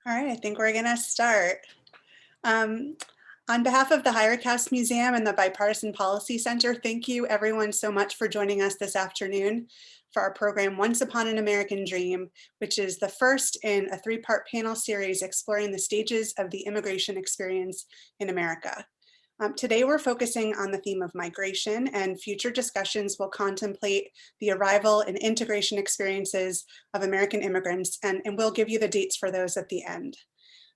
All right, I think we're going to start. Um, on behalf of the Heinrich Museum and the Bipartisan Policy Center, thank you everyone so much for joining us this afternoon for our program Once Upon an American Dream, which is the first in a three-part panel series exploring the stages of the immigration experience in America. Today, we're focusing on the theme of migration, and future discussions will contemplate the arrival and integration experiences of American immigrants, and we'll give you the dates for those at the end.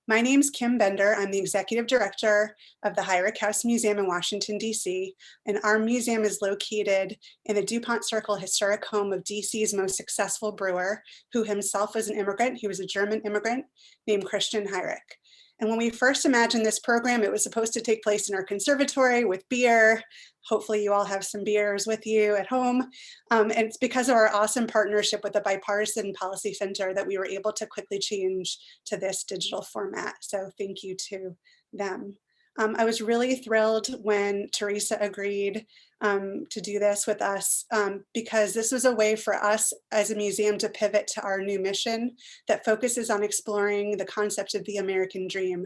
My name's Kim Bender. I'm the executive director of the Heinrich Museum in Washington, D.C., and our museum is located in the DuPont Circle historic home of D.C.'s most successful brewer, who himself was an immigrant. He was a German immigrant named Christian Heinrich. And when we first imagined this program, it was supposed to take place in our conservatory with beer. Hopefully you all have some beers with you at home. And it's because of our awesome partnership with the Bipartisan Policy Center that we were able to quickly change to this digital format. So thank you to them. I was really thrilled when Teresa agreed to do this with us because this was a way for us as a museum to pivot to our new mission that focuses on exploring the concept of the American dream.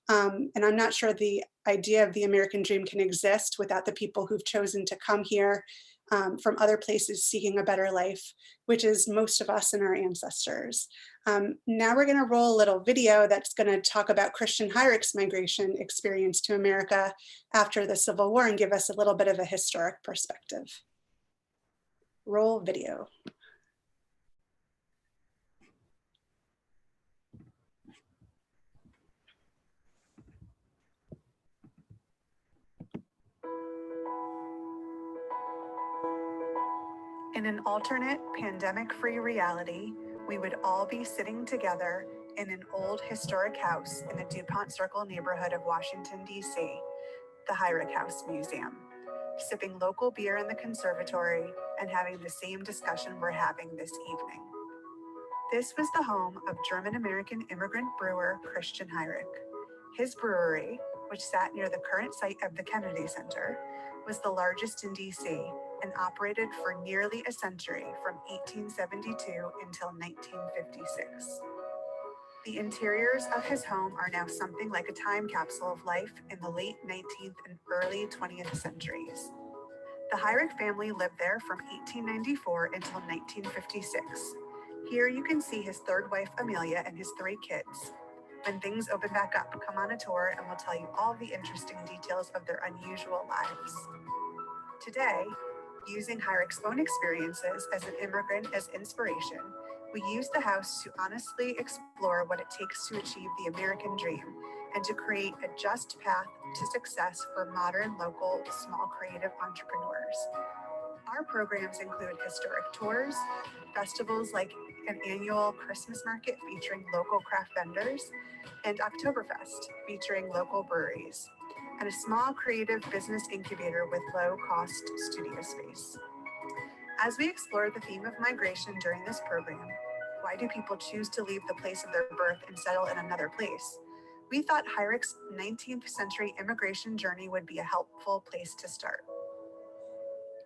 And I'm not sure the idea of the American dream can exist without the people who've chosen to come here from other places seeking a better life, which is most of us and our ancestors. Now we're going to roll a little video that's going to talk about Christian Heinrich's migration experience to America after the Civil War and give us a little bit of a historic perspective. Roll video. In an alternate, pandemic-free reality, we would all be sitting together in an old historic house in the DuPont Circle neighborhood of Washington, D.C., the Heinrich Museum, sipping local beer in the conservatory and having the same discussion we're having this evening. This was the home of German-American immigrant brewer Christian Heinrich. His brewery, which sat near the current site of the Kennedy Center, was the largest in D.C. and operated for nearly a century from 1872 until 1956. The interiors of his home are now something like a time capsule of life in the late 19th and early 20th centuries. The Heinrich family lived there from 1894 until 1956. Here you can see his third wife, Amelia, and his 3 kids. When things open back up, come on a tour and we'll tell you all the interesting details of their unusual lives. Today, using Heinrich's own experiences as an immigrant as inspiration, we use the house to honestly explore what it takes to achieve the American dream and to create a just path to success for modern, local, small creative entrepreneurs. Our programs include historic tours, festivals like an annual Christmas market featuring local craft vendors, and Oktoberfest featuring local breweries, and a small creative business incubator with low-cost studio space. As we explore the theme of migration during this program, why do people choose to leave the place of their birth and settle in another place? We thought Heinrich's 19th century immigration journey would be a helpful place to start.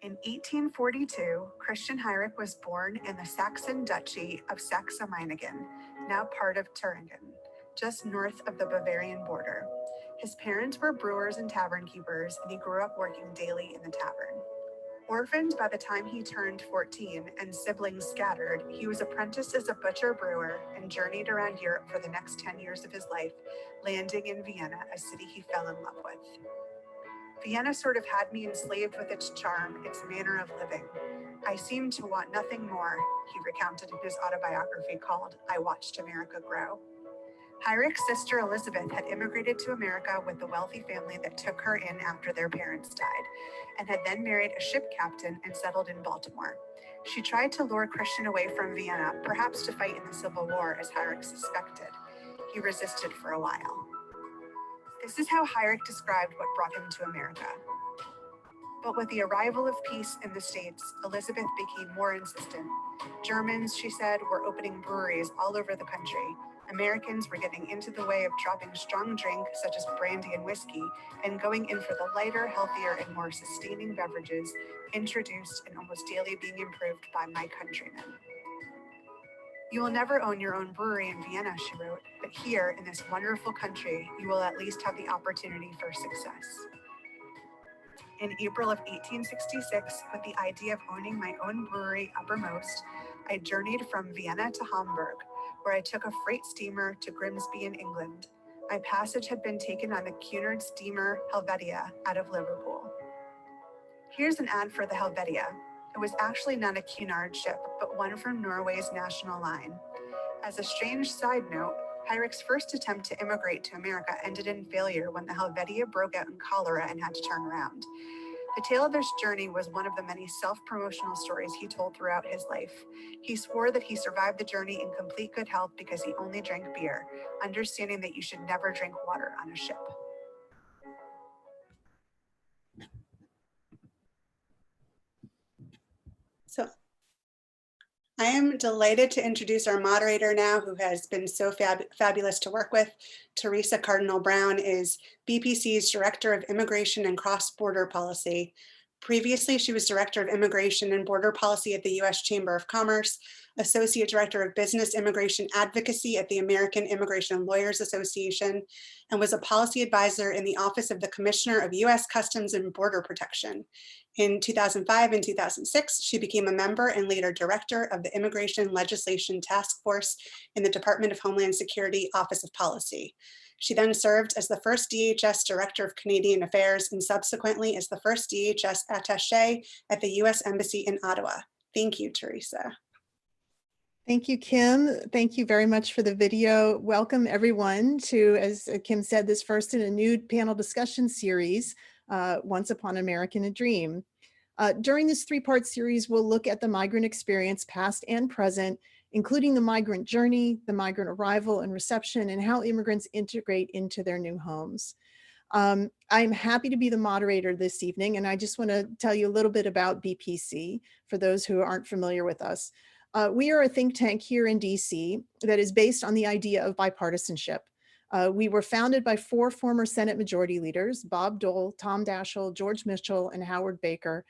In 1842, Christian Heinrich was born in the Saxon Duchy of Saxe-Meiningen, now part of Thuringen, just north of the Bavarian border. His parents were brewers and tavern keepers, and he grew up working daily in the tavern. Orphaned by the time he turned 14 and siblings scattered, he was apprenticed as a butcher brewer and journeyed around Europe for the next 10 years of his life, landing in Vienna, a city he fell in love with. Vienna sort of had me enslaved with its charm, its manner of living. I seemed to want nothing more, he recounted in his autobiography called I Watched America Grow. Heinrich's sister Elizabeth had immigrated to America with the wealthy family that took her in after their parents died, and had then married a ship captain and settled in Baltimore. She tried to lure Christian away from Vienna, perhaps to fight in the Civil War, as Heinrich suspected. He resisted for a while. This is how Heinrich described what brought him to America. But with the arrival of peace in the States, Elizabeth became more insistent. Germans, she said, were opening breweries all over the country. Americans were getting into the way of dropping strong drink, such as brandy and whiskey, and going in for the lighter, healthier, and more sustaining beverages introduced and almost daily being improved by my countrymen. You will never own your own brewery in Vienna, she wrote, but here, in this wonderful country, you will at least have the opportunity for success. In April of 1866, with the idea of owning my own brewery uppermost, I journeyed from Vienna to Hamburg, where I took a freight steamer to Grimsby in England. My passage had been taken on the Cunard steamer Helvetia out of Liverpool. Here's an ad for the Helvetia. It was actually not a Cunard ship, but one from Norway's national line. As a strange side note, Heinrich's first attempt to immigrate to America ended in failure when the Helvetia broke out in cholera and had to turn around. The tale of this journey was one of the many self-promotional stories he told throughout his life. He swore that he survived the journey in complete good health because he only drank beer, understanding that you should never drink water on a ship. So I am delighted to introduce our moderator now, who has been so fabulous to work with. Teresa Cardinal Brown is BPC's Director of Immigration and Cross-Border Policy. Previously, she was Director of Immigration and Border Policy at the U.S. Chamber of Commerce, Associate Director of Business Immigration Advocacy at the American Immigration Lawyers Association, and was a policy advisor in the Office of the Commissioner of U.S. Customs and Border Protection. In 2005 and 2006, she became a member and later director of the Immigration Legislation Task Force in the Department of Homeland Security Office of Policy. She then served as the first DHS Director of Canadian Affairs and subsequently as the first DHS attaché at the U.S. Embassy in Ottawa. Thank you, Teresa. Thank you, Kim. Thank you very much for the video. Welcome everyone to, as Kim said, this first in a new panel discussion series, Once Upon American a Dream. During this three-part series, we'll look at the migrant experience, past and present, including the migrant journey, the migrant arrival and reception, and how immigrants integrate into their new homes. I'm happy to be the moderator this evening, and I just want to tell you a little bit about BPC for those who aren't familiar with us. We are a think tank here in DC that is based on the idea of bipartisanship. We were founded by 4 former Senate Majority Leaders, Bob Dole, Tom Daschle, George Mitchell, and Howard Baker.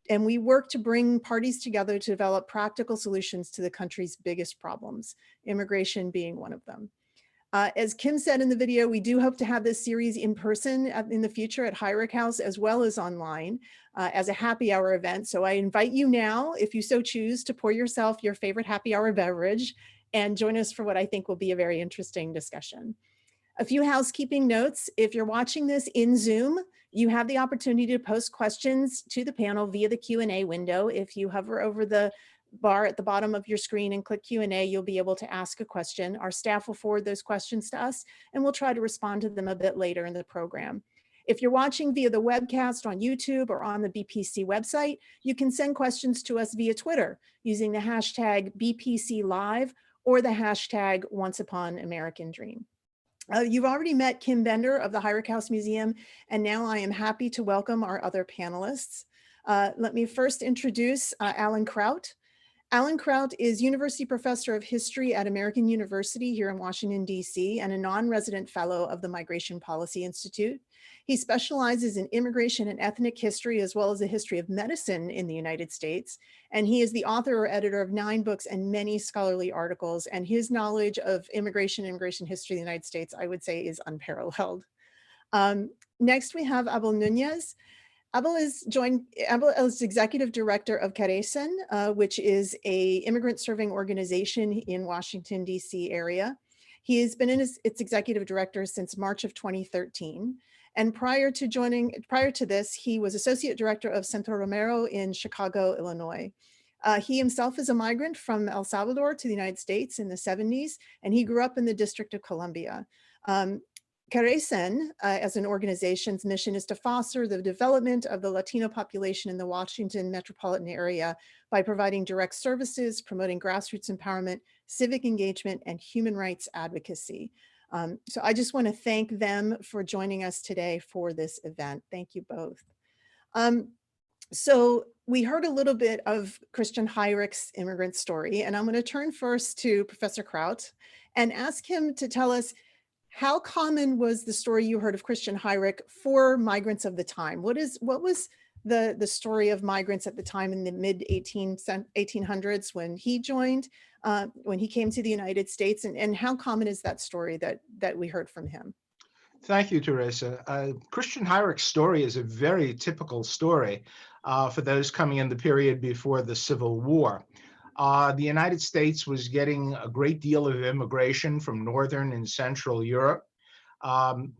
And we work to bring parties together to develop practical solutions to the country's biggest problems, immigration being one of them. As Kim said in the video, we do hope to have this series in person in the future at Heinrich House, as well as online as a happy hour event. So I invite you now, if you so choose, to pour yourself your favorite happy hour beverage and join us for what I think will be a very interesting discussion. A few housekeeping notes. If you're watching this in Zoom, you have the opportunity to post questions to the panel via the Q&A window. If you hover over the bar at the bottom of your screen and click Q&A, you'll be able to ask a question. Our staff will forward those questions to us, and we'll try to respond to them a bit later in the program. If you're watching via the webcast on YouTube or on the BPC website, you can send questions to us via Twitter using the hashtag BPCLive or the hashtag OnceUponAmericanDream. You've already met Kim Bender of the Heinrich House Museum, and now I am happy to welcome our other panelists. Let me first introduce Alan Kraut. Alan Kraut is University Professor of History at American University here in Washington, D.C., and a non-resident fellow of the Migration Policy Institute. He specializes in immigration and ethnic history, as well as the history of medicine in the United States. And he is the author or editor of 9 books and many scholarly articles. And his knowledge of immigration and immigration history in the United States, I would say, is unparalleled. Next, we have Abel Nunez. Abel is executive director of Caresen, which is an immigrant serving organization in Washington, D.C. area. He has been its executive director since March of 2013. And prior to this, he was associate director of Centro Romero in Chicago, Illinois. He himself is a migrant from El Salvador to the United States in the 70s, and he grew up in the District of Columbia. Caresen, as an organization's mission is to foster the development of the Latino population in the Washington metropolitan area by providing direct services, promoting grassroots empowerment, civic engagement, and human rights advocacy. So I just want to thank them for joining us today for this event. Thank you both. So we heard a little bit of Christian Heinrich's immigrant story, and I'm going to turn first to Professor Kraut and ask him to tell us, how common was the story you heard of Christian Heinrich for migrants of the time? What was the story of migrants at the time in the mid 1800s when he joined, when he came to the United States, and how common is that story that we heard from him? Thank you, Teresa. Christian Heinrich's story is a very typical story for those coming in the period before the Civil War. The United States was getting a great deal of immigration from Northern and Central Europe.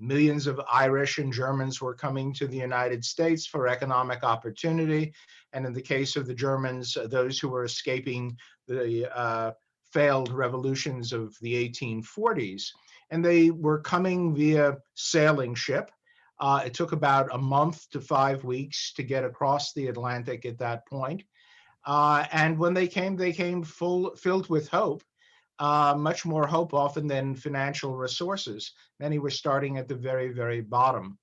Millions of Irish and Germans were coming to the United States for economic opportunity. And in the case of the Germans, those who were escaping the failed revolutions of the 1840s. And they were coming via sailing ship. It took about a month to 5 weeks to get across the Atlantic at that point. And when they came filled with hope, much more hope often than financial resources. Many were starting at the very, very bottom.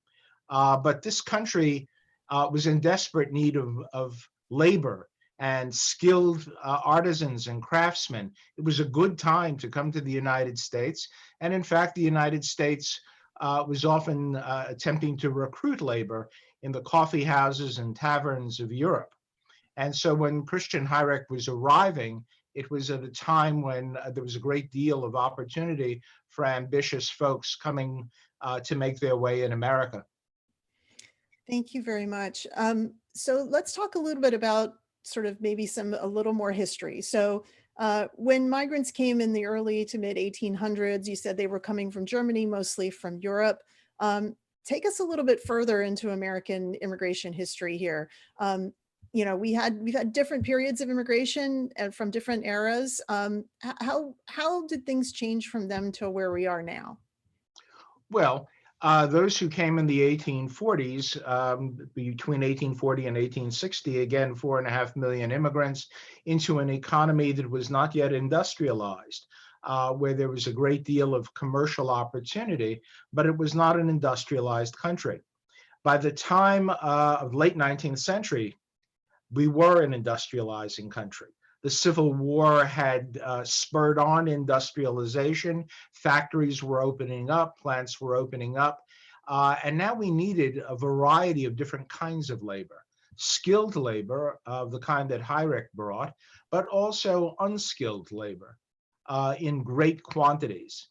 But this country was in desperate need of labor and skilled artisans and craftsmen. It was a good time to come to the United States. And in fact, the United States was often attempting to recruit labor in the coffee houses and taverns of Europe. And so when Christian Heinrich was arriving, it was at a time when there was a great deal of opportunity for ambitious folks coming to make their way in America. Thank you very much. So let's talk a little bit about sort of maybe a little more history. So when migrants came in the early to mid 1800s, you said they were coming from Germany, mostly from Europe. Take us a little bit further into American immigration history here. You know, we've had different periods of immigration and from different eras. How did things change from them to where we are now? Well, those who came in the 1840s, between 1840 and 1860, again, 4.5 million immigrants into an economy that was not yet industrialized, where there was a great deal of commercial opportunity, but it was not an industrialized country. By the time of late 19th century, we were an industrializing country. The Civil War had spurred on industrialization. Factories were opening up, plants were opening up, and now we needed a variety of different kinds of labor. Skilled labor of the kind that Heinrich brought, but also unskilled labor in great quantities.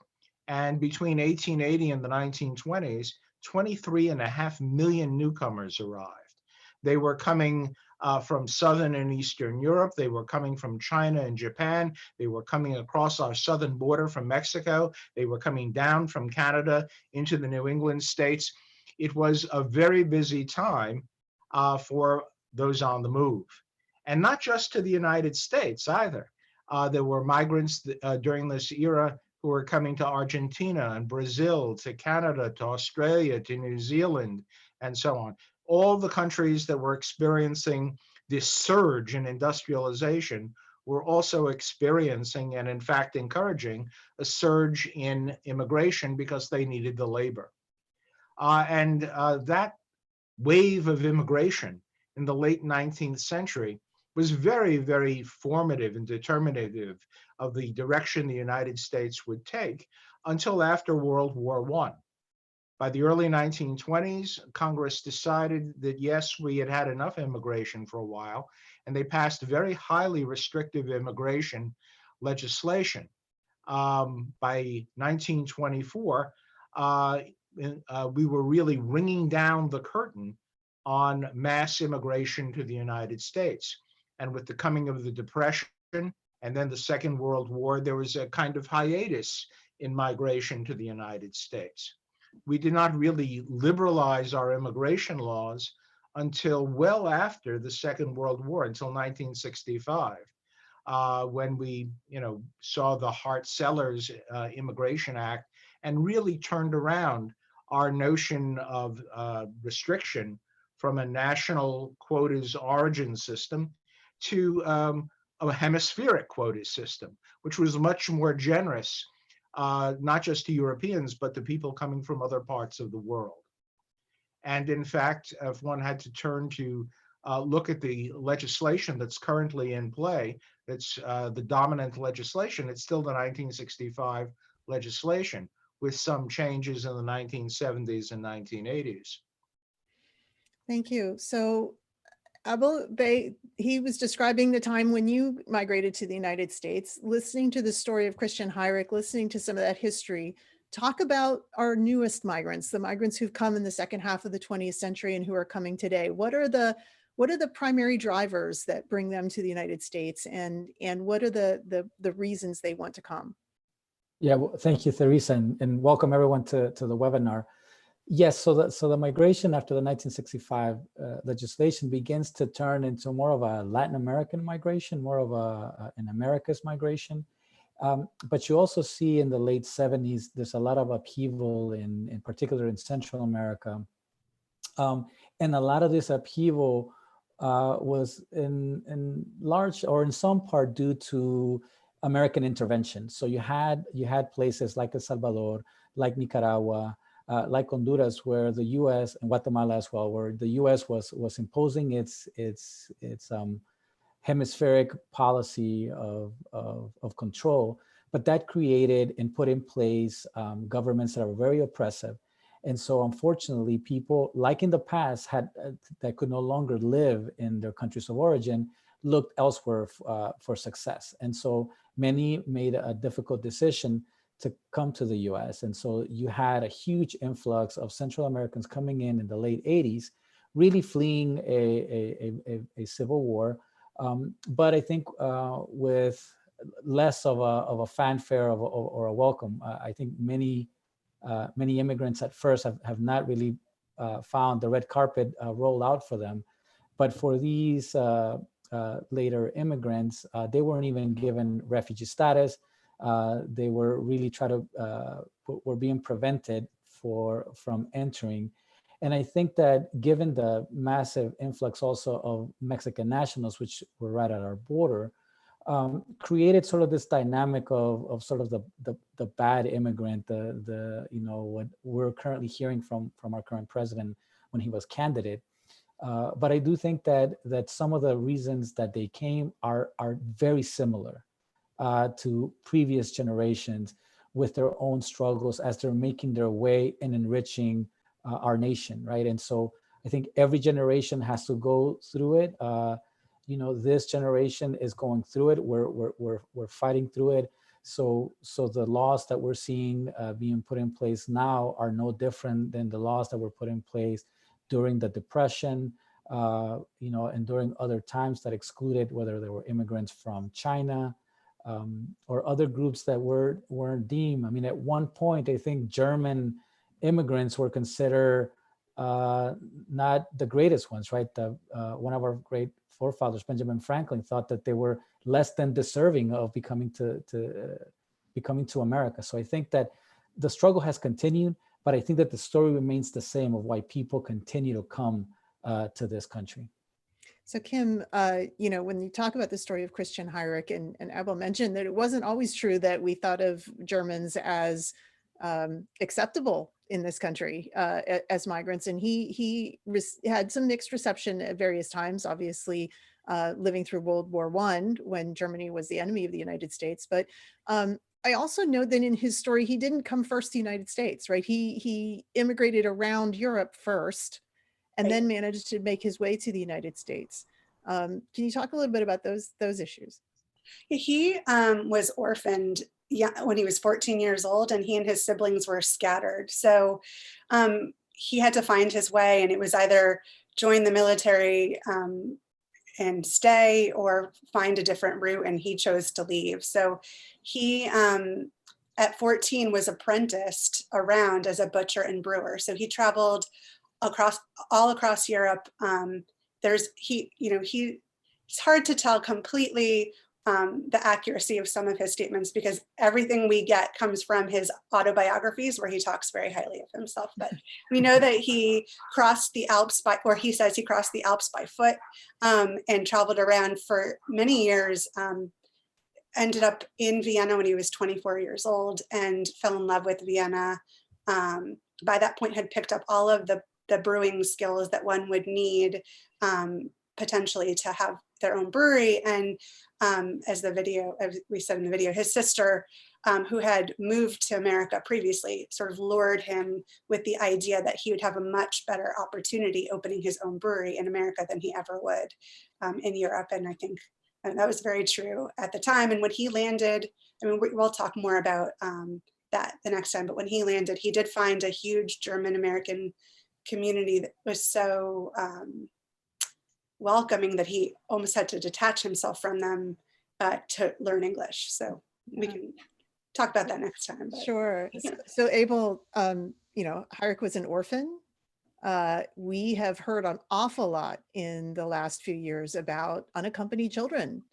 And between 1880 and the 1920s, 23.5 million newcomers arrived. They were coming from Southern and Eastern Europe. They were coming from China and Japan. They were coming across our southern border from Mexico. They were coming down from Canada into the New England states. It was a very busy time for those on the move. And not just to the United States either. There were migrants during this era who were coming to Argentina and Brazil, to Canada, to Australia, to New Zealand, and so on. All the countries that were experiencing this surge in industrialization were also experiencing and in fact encouraging a surge in immigration because they needed the labor. And that wave of immigration in the late 19th century was very, very formative and determinative of the direction the United States would take until after World War I. By the early 1920s, Congress decided that, yes, we had had enough immigration for a while, and they passed very highly restrictive immigration legislation. By 1924, we were really ringing down the curtain on mass immigration to the United States. And with the coming of the Depression and then the Second World War, there was a kind of hiatus in migration to the United States. We did not really liberalize our immigration laws until well after the Second World War, until 1965, when we, saw the Hart-Sellers Immigration Act and really turned around our notion of restriction from a national quotas origin system to a hemispheric quota system, which was much more generous, not just to Europeans, but to people coming from other parts of the world. And in fact, if one had to turn to look at the legislation that's currently in play, that's the dominant legislation, it's still the 1965 legislation with some changes in the 1970s and 1980s. Thank you. So Abel, he was describing the time when you migrated to the United States, listening to the story of Christian Heinrich, listening to some of that history. Talk about our newest migrants, the migrants who've come in the second half of the 20th century and who are coming today. What are the primary drivers that bring them to the United States, and what are the reasons they want to come? Yeah, well, thank you, Theresa, and welcome everyone to the webinar. Yes, so the migration after the 1965 legislation begins to turn into more of a Latin American migration, more of an Americas migration. But you also see in the late 70s, there's a lot of upheaval in particular in Central America. And a lot of this upheaval was in large or in some part due to American intervention. So you had places like El Salvador, like Nicaragua, like Honduras, where the U.S. and Guatemala as well, where the U.S. was imposing its hemispheric policy of control, but that created and put in place governments that are very oppressive. And so unfortunately, people like in the past that could no longer live in their countries of origin looked elsewhere for success. And so many made a difficult decision to come to the US. And so you had a huge influx of Central Americans coming in the late 80s, really fleeing a civil war. But I think with less of a fanfare or a welcome, I think many immigrants at first have not really found the red carpet roll out for them. But for these later immigrants, they weren't even given refugee status. They were really were being prevented from entering. And I think that given the massive influx also of Mexican nationals, which were right at our border, created sort of this dynamic of sort of the bad immigrant, what we're currently hearing from our current president when he was candidate. But I do think that some of the reasons that they came are very similar to previous generations with their own struggles as they're making their way and enriching our nation, right? And so I think every generation has to go through it. This generation is going through it. We're fighting through it. So the laws that we're seeing being put in place now are no different than the laws that were put in place during the Depression, and during other times that excluded whether there were immigrants from China or other groups that weren't deemed. I mean, at one point, I think German immigrants were considered not the greatest ones, right? One of our great forefathers, Benjamin Franklin, thought that they were less than deserving of becoming to America. So I think that the struggle has continued, but I think that the story remains the same of why people continue to come to this country. So Kim, when you talk about the story of Christian Heinrich, and Abel mentioned that it wasn't always true that we thought of Germans as acceptable in this country as migrants, and he had some mixed reception at various times, obviously living through World War I when Germany was the enemy of the United States. But I also know that in his story, he didn't come first to the United States, right? He immigrated around Europe first and then managed to make his way to the United States. Can you talk a little bit about those issues? He was orphaned when he was 14 years old, and he and his siblings were scattered. So he had to find his way, and it was either join the military and stay or find a different route, and he chose to leave. So he, at 14, was apprenticed around as a butcher and brewer. So he traveled all across Europe. It's hard to tell completely the accuracy of some of his statements because everything we get comes from his autobiographies where he talks very highly of himself. But we know that he crossed the Alps he says he crossed the Alps by foot and traveled around for many years. Ended up in Vienna when he was 24 years old and fell in love with Vienna. By that point had picked up all of the brewing skills that one would need potentially to have their own brewery. And as we said in the video, his sister who had moved to America previously, sort of lured him with the idea that he would have a much better opportunity opening his own brewery in America than he ever would in Europe. And I think that was very true at the time. And when he landed, I mean, we'll talk more about that the next time, but when he landed, he did find a huge German-American community that was so welcoming that he almost had to detach himself from them to learn English. So we can talk about that next time. But. Sure. So Abel, you know, Heinrich was an orphan. We have heard an awful lot in the last few years about unaccompanied children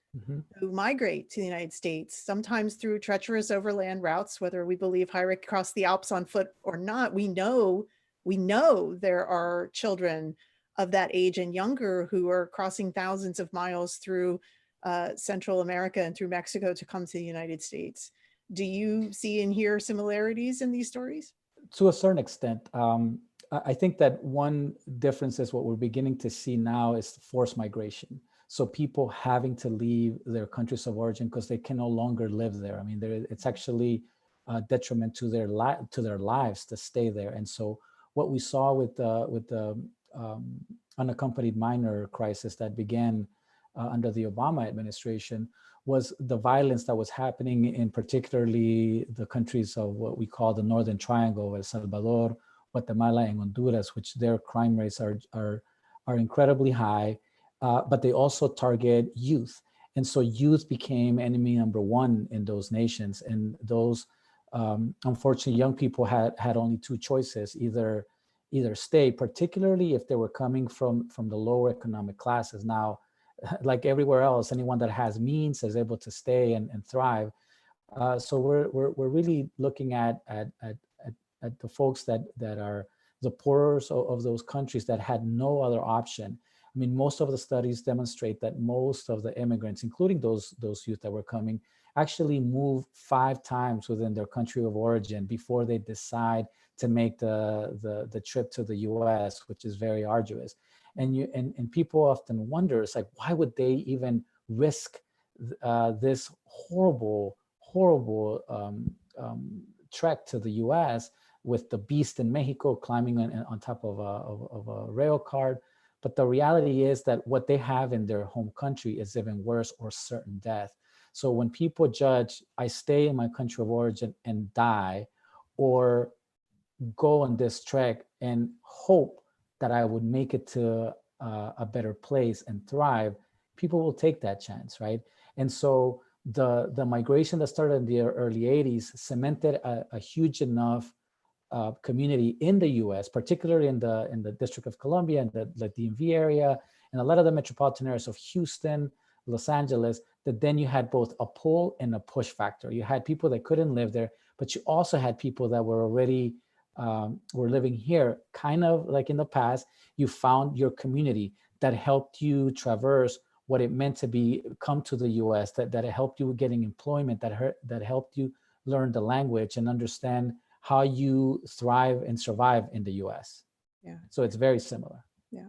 who migrate to the United States, sometimes through treacherous overland routes, whether we believe Heinrich crossed the Alps on foot or not. We know there are children of that age and younger who are crossing thousands of miles through Central America and through Mexico to come to the United States. Do you see and hear similarities in these stories? To a certain extent. I think that one difference is what we're beginning to see now is forced migration. So people having to leave their countries of origin because they can no longer live there. I mean, it's actually a detriment to their lives to stay there. And so what we saw with the unaccompanied minor crisis that began under the Obama administration was the violence that was happening in particularly the countries of what we call the Northern Triangle, El Salvador, Guatemala, and Honduras, which their crime rates are incredibly high, but they also target youth. And so youth became enemy number one in those nations. And those, unfortunately, young people had only two choices, either stay, particularly if they were coming from the lower economic classes. Now, like everywhere else, anyone that has means is able to stay and thrive. So we're really looking at the folks that are the poorest of those countries that had no other option. I mean, most of the studies demonstrate that most of the immigrants, including those youth that were coming, actually move 5 times within their country of origin before they decide to make the trip to the US, which is very arduous. And people often wonder, it's like, why would they even risk this horrible trek to the US with the beast in Mexico climbing on top of a rail car? But the reality is that what they have in their home country is even worse, or certain death. So when people judge, I stay in my country of origin and die, or go on this trek and hope that I would make it to a better place and thrive, people will take that chance, right? And so the migration that started in the early 80s cemented a huge enough community in the US, particularly in the District of Columbia and the DMV area, and a lot of the metropolitan areas of Houston, Los Angeles, that then you had both a pull and a push factor. You had people that couldn't live there, but you also had people that were already were living here, kind of like in the past. You found your community that helped you traverse what it meant to come to the US, that it helped you getting employment, that helped you learn the language and understand how you thrive and survive in the US. Yeah. So it's very similar. Yeah.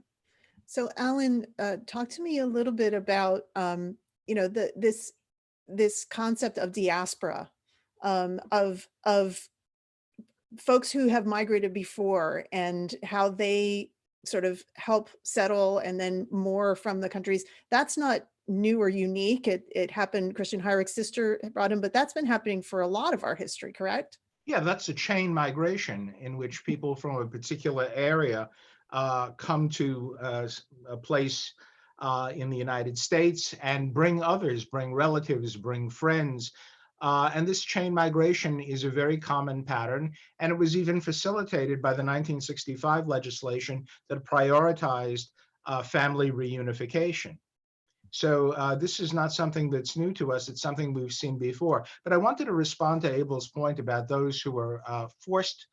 So Alan, talk to me a little bit about, you know, this concept of diaspora, of folks who have migrated before and how they sort of help settle, and then more from the countries. That's not new or unique. It happened, Christian Heinrich's sister brought him, but that's been happening for a lot of our history, correct? Yeah, that's a chain migration in which people from a particular area come to a place in the United States and bring others, bring relatives, bring friends. And this chain migration is a very common pattern, and it was even facilitated by the 1965 legislation that prioritized family reunification. So this is not something that's new to us. It's something we've seen before. But I wanted to respond to Abel's point about those who were forced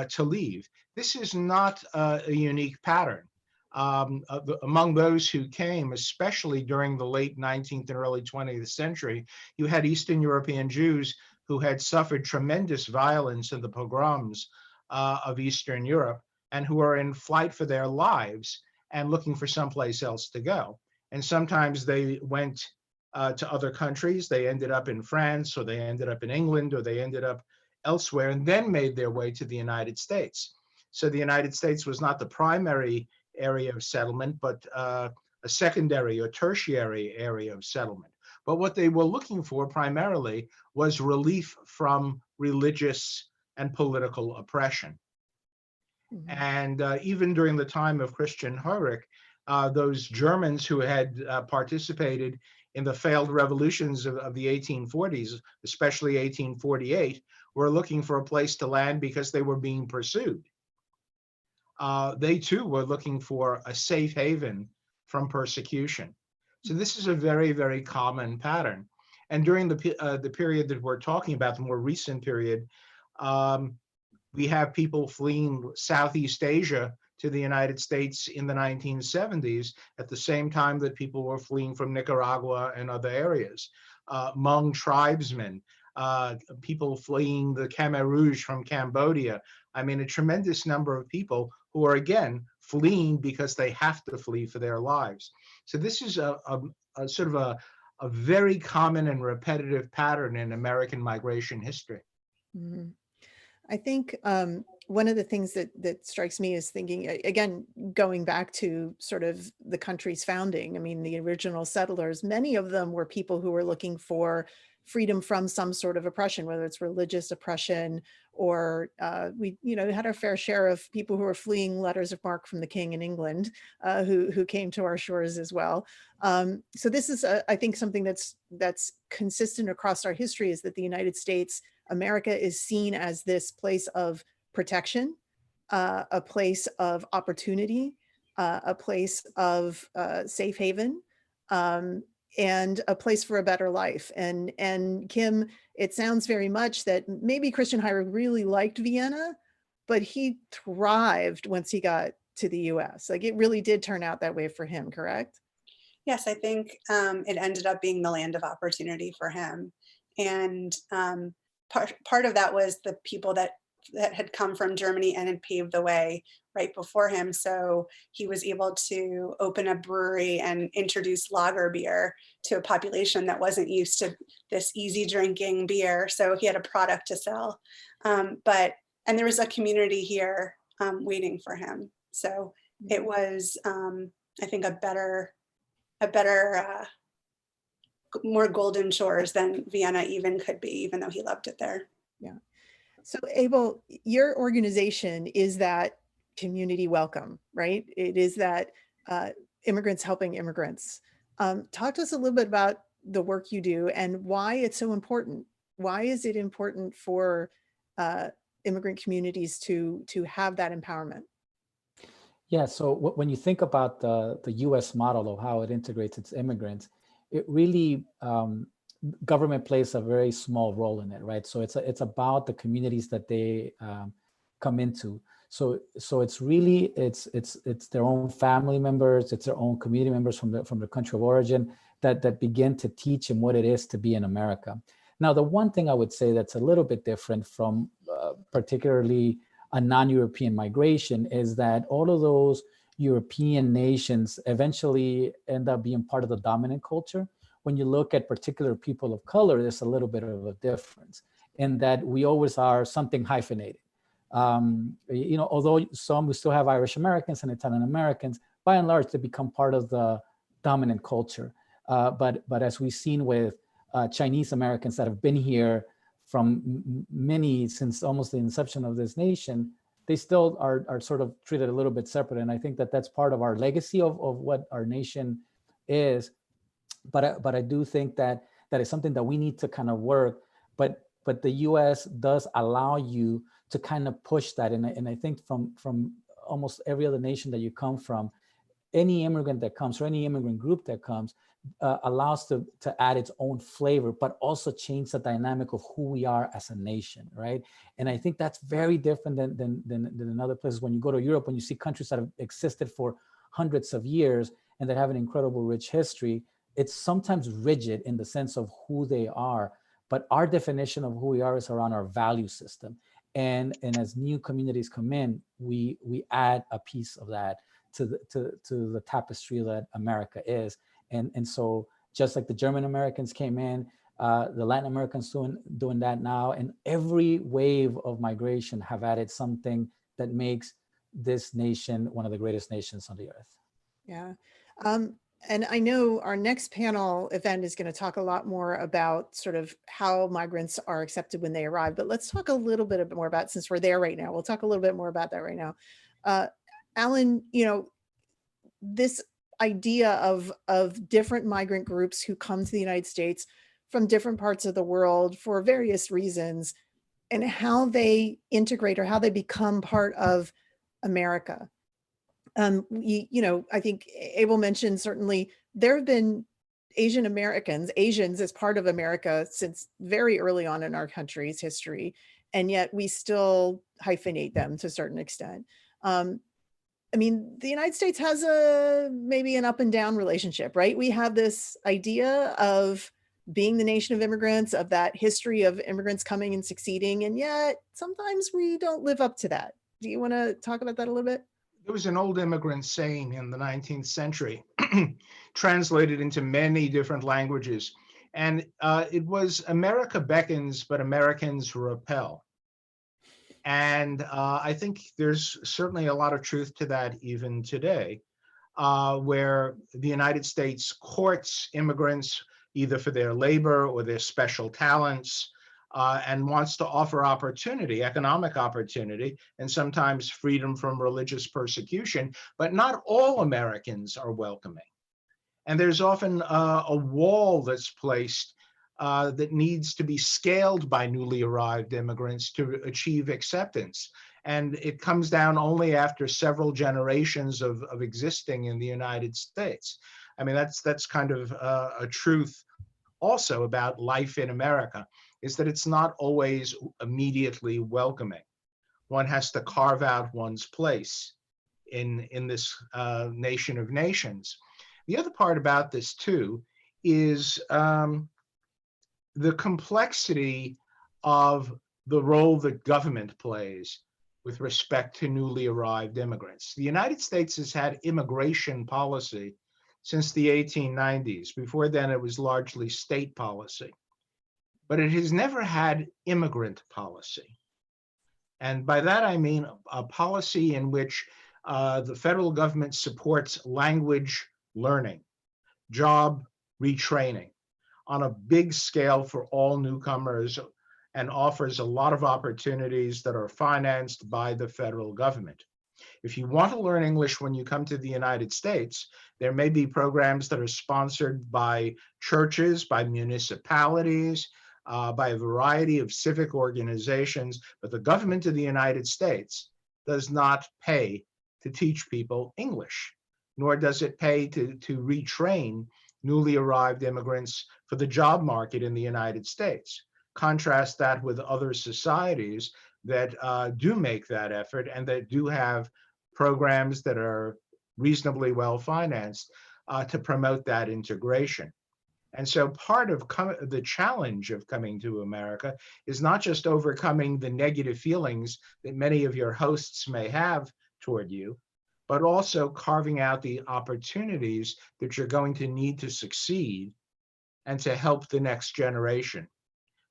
to leave. This is not a unique pattern. Among those who came, especially during the late 19th and early 20th century, you had Eastern European Jews who had suffered tremendous violence in the pogroms of Eastern Europe, and who are in flight for their lives and looking for someplace else to go. And sometimes they went to other countries. They ended up in France, or they ended up in England, or they ended up elsewhere, and then made their way to the United States. So the United States was not the primary area of settlement, but a secondary or tertiary area of settlement. But what they were looking for primarily was relief from religious and political oppression. Mhm. And even during the time of Christian Heinrich, those Germans who had participated in the failed revolutions of the 1840s, especially 1848, were looking for a place to land because they were being pursued. They too were looking for a safe haven from persecution. So this is a very, very common pattern. And during the period that we're talking about, the more recent period, we have people fleeing Southeast Asia to the United States in the 1970s at the same time that people were fleeing from Nicaragua and other areas. Hmong tribesmen, people fleeing the Khmer Rouge from Cambodia. I mean, a tremendous number of people who are, again, fleeing because they have to flee for their lives. So this is a sort of a very common and repetitive pattern in American migration history. Mhm. I think one of the things that strikes me is thinking, again, going back to sort of the country's founding. I mean, the original settlers, many of them were people who were looking for freedom from some sort of oppression, whether it's religious oppression or we, had our fair share of people who were fleeing letters of marque from the king in England, who came to our shores as well. So this is, I think, something that's consistent across our history, is that the United States, America, is seen as this place of protection, a place of opportunity, a place of safe haven, and a place for a better life. And Kim, it sounds very much that maybe Christian Heinrich really liked Vienna, but he thrived once he got to the US. Like, it really did turn out that way for him, correct? Yes, I think it ended up being the land of opportunity for him. And part of that was the people that had come from Germany and had paved the way right before him. So he was able to open a brewery and introduce lager beer to a population that wasn't used to this easy drinking beer. So he had a product to sell. And there was a community here waiting for him. So it was, I think, a better, more golden shores than Vienna even could be, even though he loved it there. Yeah. So Abel, your organization is that community welcome, right? It is that immigrants helping immigrants. Talk to us a little bit about the work you do and why it's so important. Why is it important for immigrant communities to have that empowerment? Yeah, so when you think about the US model of how it integrates its immigrants, it really, government plays a very small role in it, right? So it's about the communities that they come into. So it's really, it's their own family members, it's their own community members from the country of origin that begin to teach them what it is to be in America. Now, the one thing I would say that's a little bit different from particularly a non-European migration is that all of those European nations eventually end up being part of the dominant culture. When you look at particular people of color, there's a little bit of a difference in that we always are something hyphenated. Although we still have Irish Americans and Italian Americans, by and large, they become part of the dominant culture. But as we've seen with Chinese Americans that have been here from since almost the inception of this nation, they still are sort of treated a little bit separate. And I think that that's part of our legacy of what our nation is. But I do think that is something that we need to kind of work. But the US does allow you to kind of push that. And I think from almost every other nation that you come from, any immigrant that comes or any immigrant group that comes allows to add its own flavor, but also change the dynamic of who we are as a nation, right? And I think that's very different than in other places. When you go to Europe, when you see countries that have existed for hundreds of years and that have an incredible rich history, it's sometimes rigid in the sense of who they are. But our definition of who we are is around our value system. And as new communities come in, we add a piece of that to the tapestry that America is. And so just like the German Americans came in, the Latin Americans doing that now, and every wave of migration have added something that makes this nation one of the greatest nations on the earth. Yeah. And I know our next panel event is going to talk a lot more about sort of how migrants are accepted when they arrive, but let's talk a little bit more about, since we're there right now, we'll talk a little bit more about that right now. Alan, you know, this idea of different migrant groups who come to the United States from different parts of the world for various reasons, and how they integrate or how they become part of America. You know, I think Abel mentioned certainly there have been Asians as part of America since very early on in our country's history, and yet we still hyphenate them to a certain extent. I mean, the United States has maybe an up and down relationship, right? We have this idea of being the nation of immigrants, of that history of immigrants coming and succeeding, and yet sometimes we don't live up to that. Do you want to talk about that a little bit? There was an old immigrant saying in the 19th century, translated into many different languages. And it was America beckons, but Americans repel. And I think there's certainly a lot of truth to that even today, where the United States courts immigrants either for their labor or their special talents, and wants to offer opportunity, economic opportunity, and sometimes freedom from religious persecution. But not all Americans are welcoming. And there's often a wall that's placed that needs to be scaled by newly arrived immigrants to achieve acceptance. And it comes down only after several generations of existing in the United States. I mean, that's kind of a truth also about life in America, is that it's not always immediately welcoming. One has to carve out one's place in this nation of nations. The other part about this too is the complexity of the role that government plays with respect to newly arrived immigrants. The United States has had immigration policy since the 1890s. Before then, it was largely state policy. But it has never had immigrant policy. And by that, I mean a policy in which the federal government supports language learning, job retraining on a big scale for all newcomers, and offers a lot of opportunities that are financed by the federal government. If you want to learn English when you come to the United States, there may be programs that are sponsored by churches, by municipalities, by a variety of civic organizations, but the government of the United States does not pay to teach people English, nor does it pay to retrain newly arrived immigrants for the job market in the United States. Contrast that with other societies that do make that effort and that do have programs that are reasonably well financed to promote that integration. And so part of the challenge of coming to America is not just overcoming the negative feelings that many of your hosts may have toward you, but also carving out the opportunities that you're going to need to succeed and to help the next generation,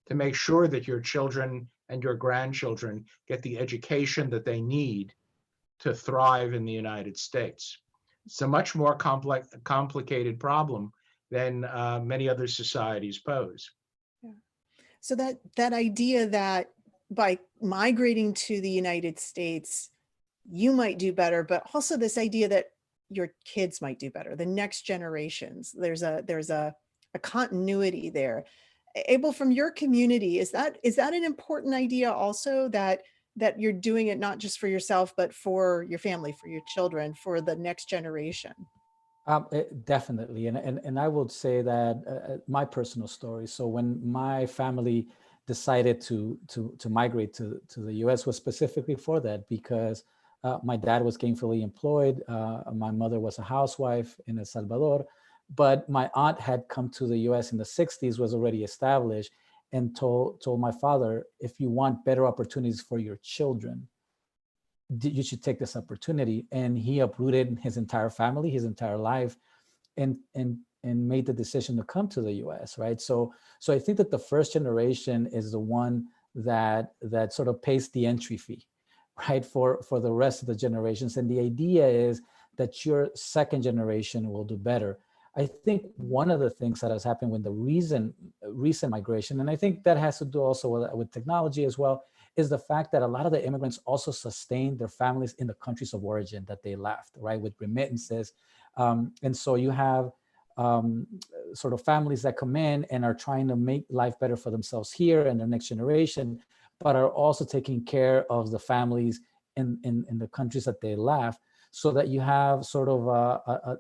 to make sure that your children and your grandchildren get the education that they need to thrive in the United States. It's a much more complicated problem than many other societies pose. Yeah. So that idea that by migrating to the United States, you might do better, but also this idea that your kids might do better, the next generations. There's a continuity there. Abel, from your community, is that an important idea also, that you're doing it not just for yourself, but for your family, for your children, for the next generation? Definitely. And I would say that my personal story. So when my family decided to migrate to the US was specifically for that, because my dad was gainfully employed. My mother was a housewife in El Salvador, but my aunt had come to the US in the 60s, was already established, and told my father, if you want better opportunities for your children, you should take this opportunity. And he uprooted his entire family, his entire life, and and made the decision to come to the US, right? So I think that the first generation is the one that sort of pays the entry fee, right, for the rest of the generations. And the idea is that your second generation will do better. I think one of the things that has happened with the recent migration, and I think that has to do also with technology as well, is the fact that a lot of the immigrants also sustain their families in the countries of origin that they left, right, with remittances. And so you have sort of families that come in and are trying to make life better for themselves here and their next generation, but are also taking care of the families in the countries that they left, so that you have sort of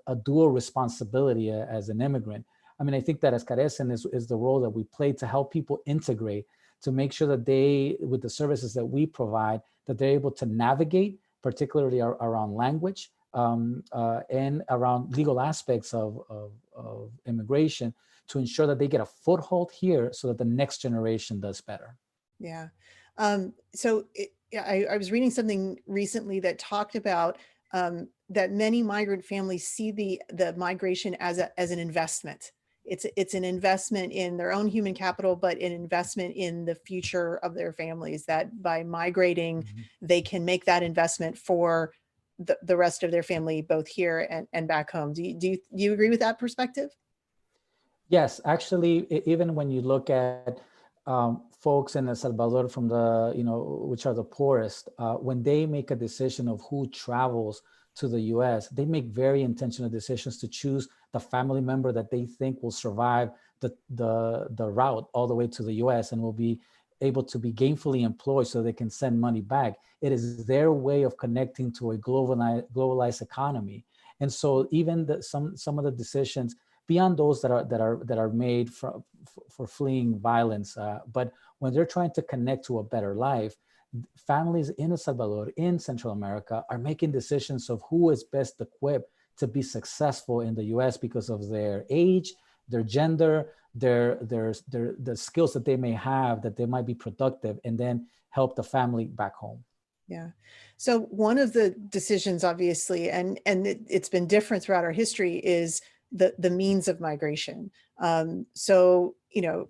a dual responsibility as an immigrant. I mean, I think that as Carecen is the role that we play to help people integrate, to make sure that they, with the services that we provide, that they're able to navigate, particularly around language and around legal aspects of immigration, to ensure that they get a foothold here so that the next generation does better. Yeah. I was reading something recently that talked about that many migrant families see the migration as an investment. It's an investment in their own human capital, but an investment in the future of their families, that by migrating, they can make that investment for the rest of their family, both here and back home. Do you agree with that perspective? Yes, actually, even when you look at folks in El Salvador from the, which are the poorest, when they make a decision of who travels to the US, they make very intentional decisions to choose the family member that they think will survive the route all the way to the US and will be able to be gainfully employed so they can send money back. It is their way of connecting to a globalized economy. And so even some of the decisions beyond those that are made for fleeing violence, but when they're trying to connect to a better life, families in El Salvador, in Central America, are making decisions of who is best equipped to be successful in the US because of their age, their gender, the skills that they may have, that they might be productive, and then help the family back home. Yeah. So one of the decisions, obviously, and it's been different throughout our history, is the means of migration. So,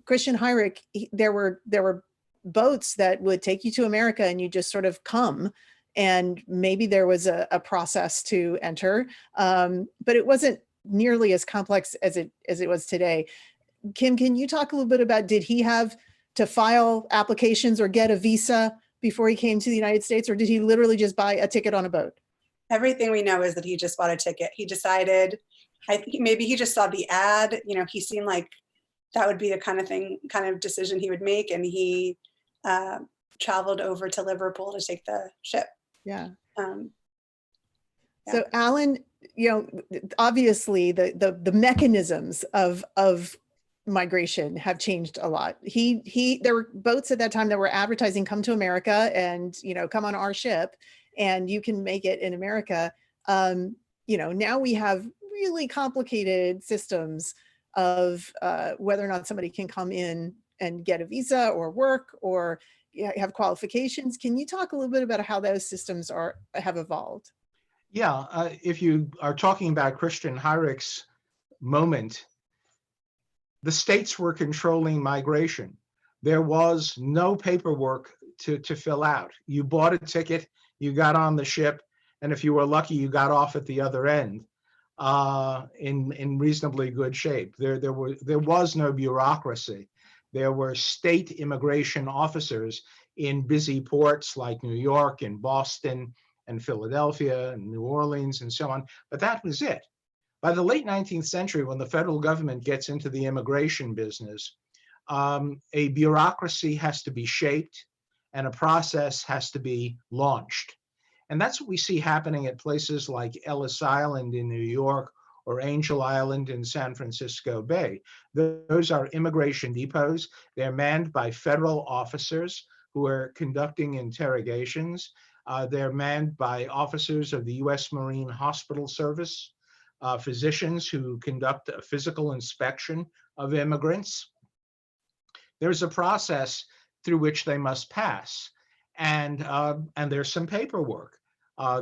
Christian Heinrich, there were boats that would take you to America and you just sort of come, and maybe there was a process to enter, but it wasn't nearly as complex as it was today. Kim, can you talk a little bit about, did he have to file applications or get a visa before he came to the United States, or did he literally just buy a ticket on a boat? Everything we know is that he just bought a ticket. He decided, I think maybe he just saw the ad, he seemed like that would be the kind of decision he would make. And he traveled over to Liverpool to take the ship. Yeah. Yeah. So Alan, obviously the mechanisms of migration have changed a lot. There were boats at that time that were advertising, come to America and, come on our ship and you can make it in America. Now we have really complicated systems of whether or not somebody can come in and get a visa or work or have qualifications. Can you talk a little bit about how those systems have evolved? Yeah, if you are talking about Christian Heinrich's moment, the states were controlling migration. There was no paperwork to fill out. You bought a ticket, you got on the ship, and if you were lucky, you got off at the other end in reasonably good shape. There was no bureaucracy. There were state immigration officers in busy ports like New York and Boston and Philadelphia and New Orleans and so on, but that was it. By the late 19th century, when the federal government gets into the immigration business, a bureaucracy has to be shaped and a process has to be launched. And that's what we see happening at places like Ellis Island in New York or Angel Island in San Francisco Bay. Those are immigration depots. They're manned by federal officers who are conducting interrogations. They're manned by officers of the U.S. Marine Hospital Service, physicians who conduct a physical inspection of immigrants. There's a process through which they must pass, and there's some paperwork.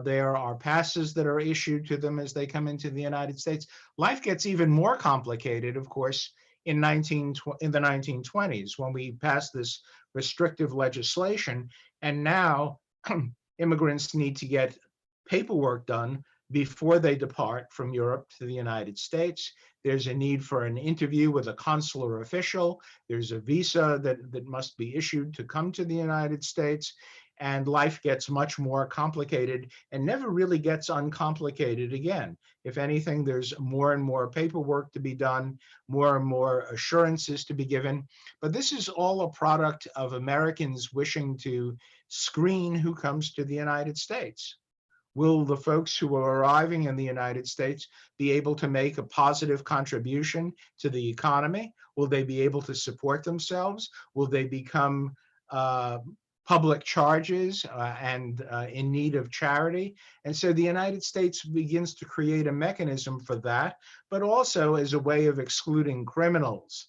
There are passes that are issued to them as they come into the United States. Life gets even more complicated, of course, in the 1920s when we passed this restrictive legislation. And now immigrants need to get paperwork done before they depart from Europe to the United States. There's a need for an interview with a consular official. There's a visa that must be issued to come to the United States. And life gets much more complicated and never really gets uncomplicated again. If anything, there's more and more paperwork to be done, more and more assurances to be given. But this is all a product of Americans wishing to screen who comes to the United States. Will the folks who are arriving in the United States be able to make a positive contribution to the economy? Will they be able to support themselves? Will they become public charges and in need of charity? And so the United States begins to create a mechanism for that, but also as a way of excluding criminals,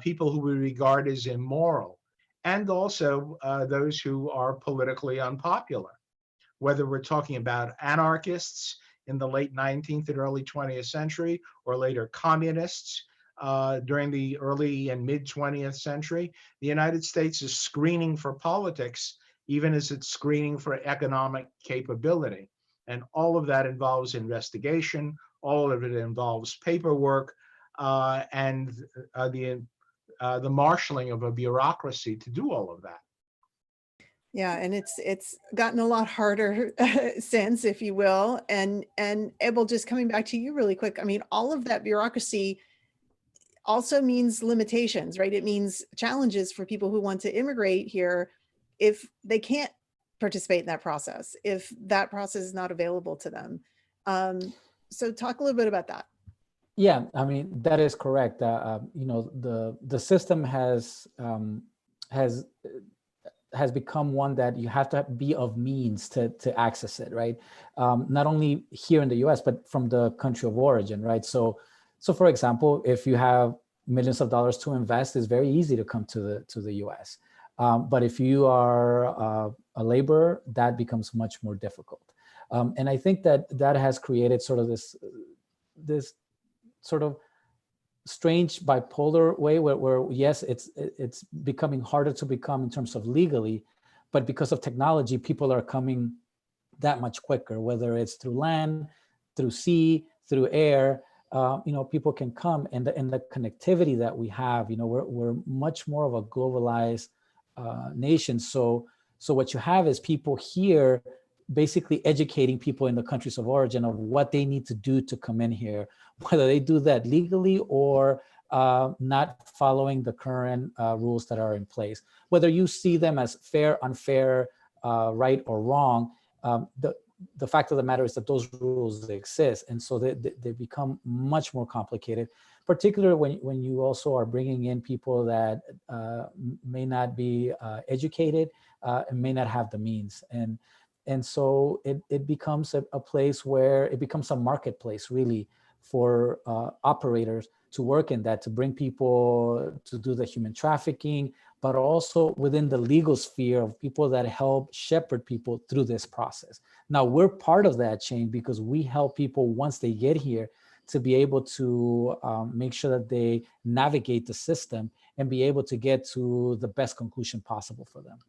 people who we regard as immoral, and also those who are politically unpopular. Whether we're talking about anarchists in the late 19th and early 20th century, or later communists during the early and mid 20th century, the United States is screening for politics, even as it's screening for economic capability. And all of that involves investigation, all of it involves paperwork, and the marshaling of a bureaucracy to do all of that. Yeah, and it's gotten a lot harder since, if you will. And Abel, just coming back to you really quick, I mean, all of that bureaucracy also means limitations, right? It means challenges for people who want to immigrate here if they can't participate in that process, if that process is not available to them. So talk a little bit about that. Yeah, I mean, that is correct. You know, the system has become one that you have to be of means to access it, right? Not only here in the US, but from the country of origin, right? So for example, if you have millions of dollars to invest, it's very easy to come to the US. But if you are a laborer, that becomes much more difficult. And I think that has created sort of this sort of strange bipolar way where yes, it's becoming harder to become in terms of legally, but because of technology, people are coming that much quicker, whether it's through land, through sea, through air. You know, people can come, and the connectivity that we have, you know, we're much more of a globalized nation. So what you have is people here basically educating people in the countries of origin of what they need to do to come in here, whether they do that legally or not following the current rules that are in place. Whether you see them as fair, unfair, right or wrong, the fact of the matter is that those rules exist. And so they become much more complicated, particularly when you also are bringing in people that may not be educated and may not have the means. And so it becomes a place where it becomes a marketplace, really, for operators to work in that, to bring people to do the human trafficking, but also within the legal sphere of people that help shepherd people through this process. Now, we're part of that chain because we help people once they get here to be able to make sure that they navigate the system and be able to get to the best conclusion possible for them.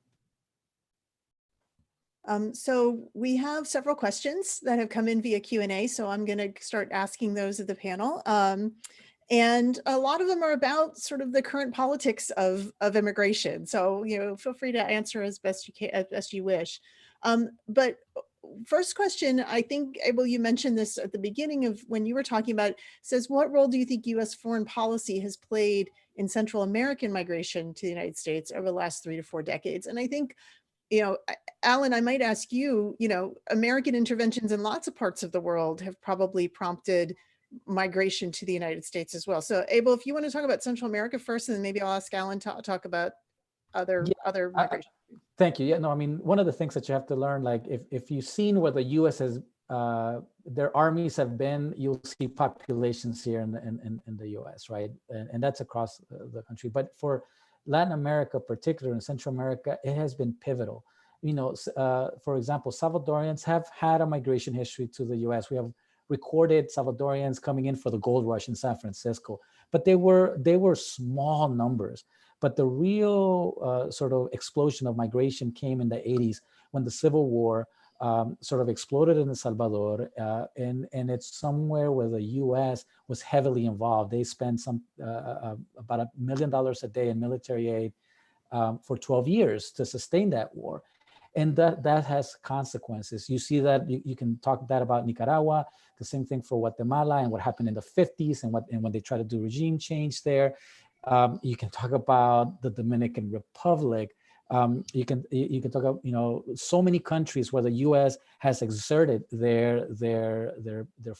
So we have several questions that have come in via Q&A, so I'm going to start asking those of the panel. And a lot of them are about sort of the current politics of immigration. So, you know, feel free to answer as best you can, as best you wish. But first question, I think, Abel, you mentioned this at the beginning of when you were talking about, says, what role do you think U.S. foreign policy has played in Central American migration to the United States over the last 3 to 4 decades? And I think, you know, Alan, I might ask you, you know, American interventions in lots of parts of the world have probably prompted migration to the United States as well. So Abel, if you want to talk about Central America first, and then maybe I'll ask Alan to talk about other migration. Thank you. Yeah, no, I mean, one of the things that you have to learn, like if you've seen where the U.S. has, their armies have been, you'll see populations here in the U.S., right? And that's across the country. But for Latin America, particularly in Central America, it has been pivotal. for example, Salvadorians have had a migration history to the US. We have recorded Salvadorians coming in for the gold rush in San Francisco, but they were small numbers. But the real sort of explosion of migration came in the 80s when the Civil War sort of exploded in El Salvador, and it's somewhere where the U.S. was heavily involved. They spent about $1 million a day in military aid for 12 years to sustain that war. And that has consequences. You see that, you can talk that about Nicaragua, the same thing for Guatemala and what happened in the 50s and when they try to do regime change there. You can talk about the Dominican Republic. You can talk about, so many countries where the U.S. has exerted their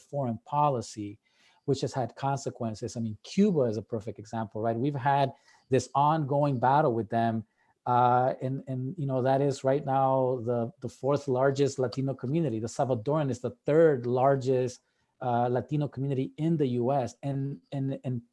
foreign policy, which has had consequences. I mean, Cuba is a perfect example, right? We've had this ongoing battle with them. And that is right now the fourth largest Latino community. The Salvadoran is the third largest Latino community in the U.S. And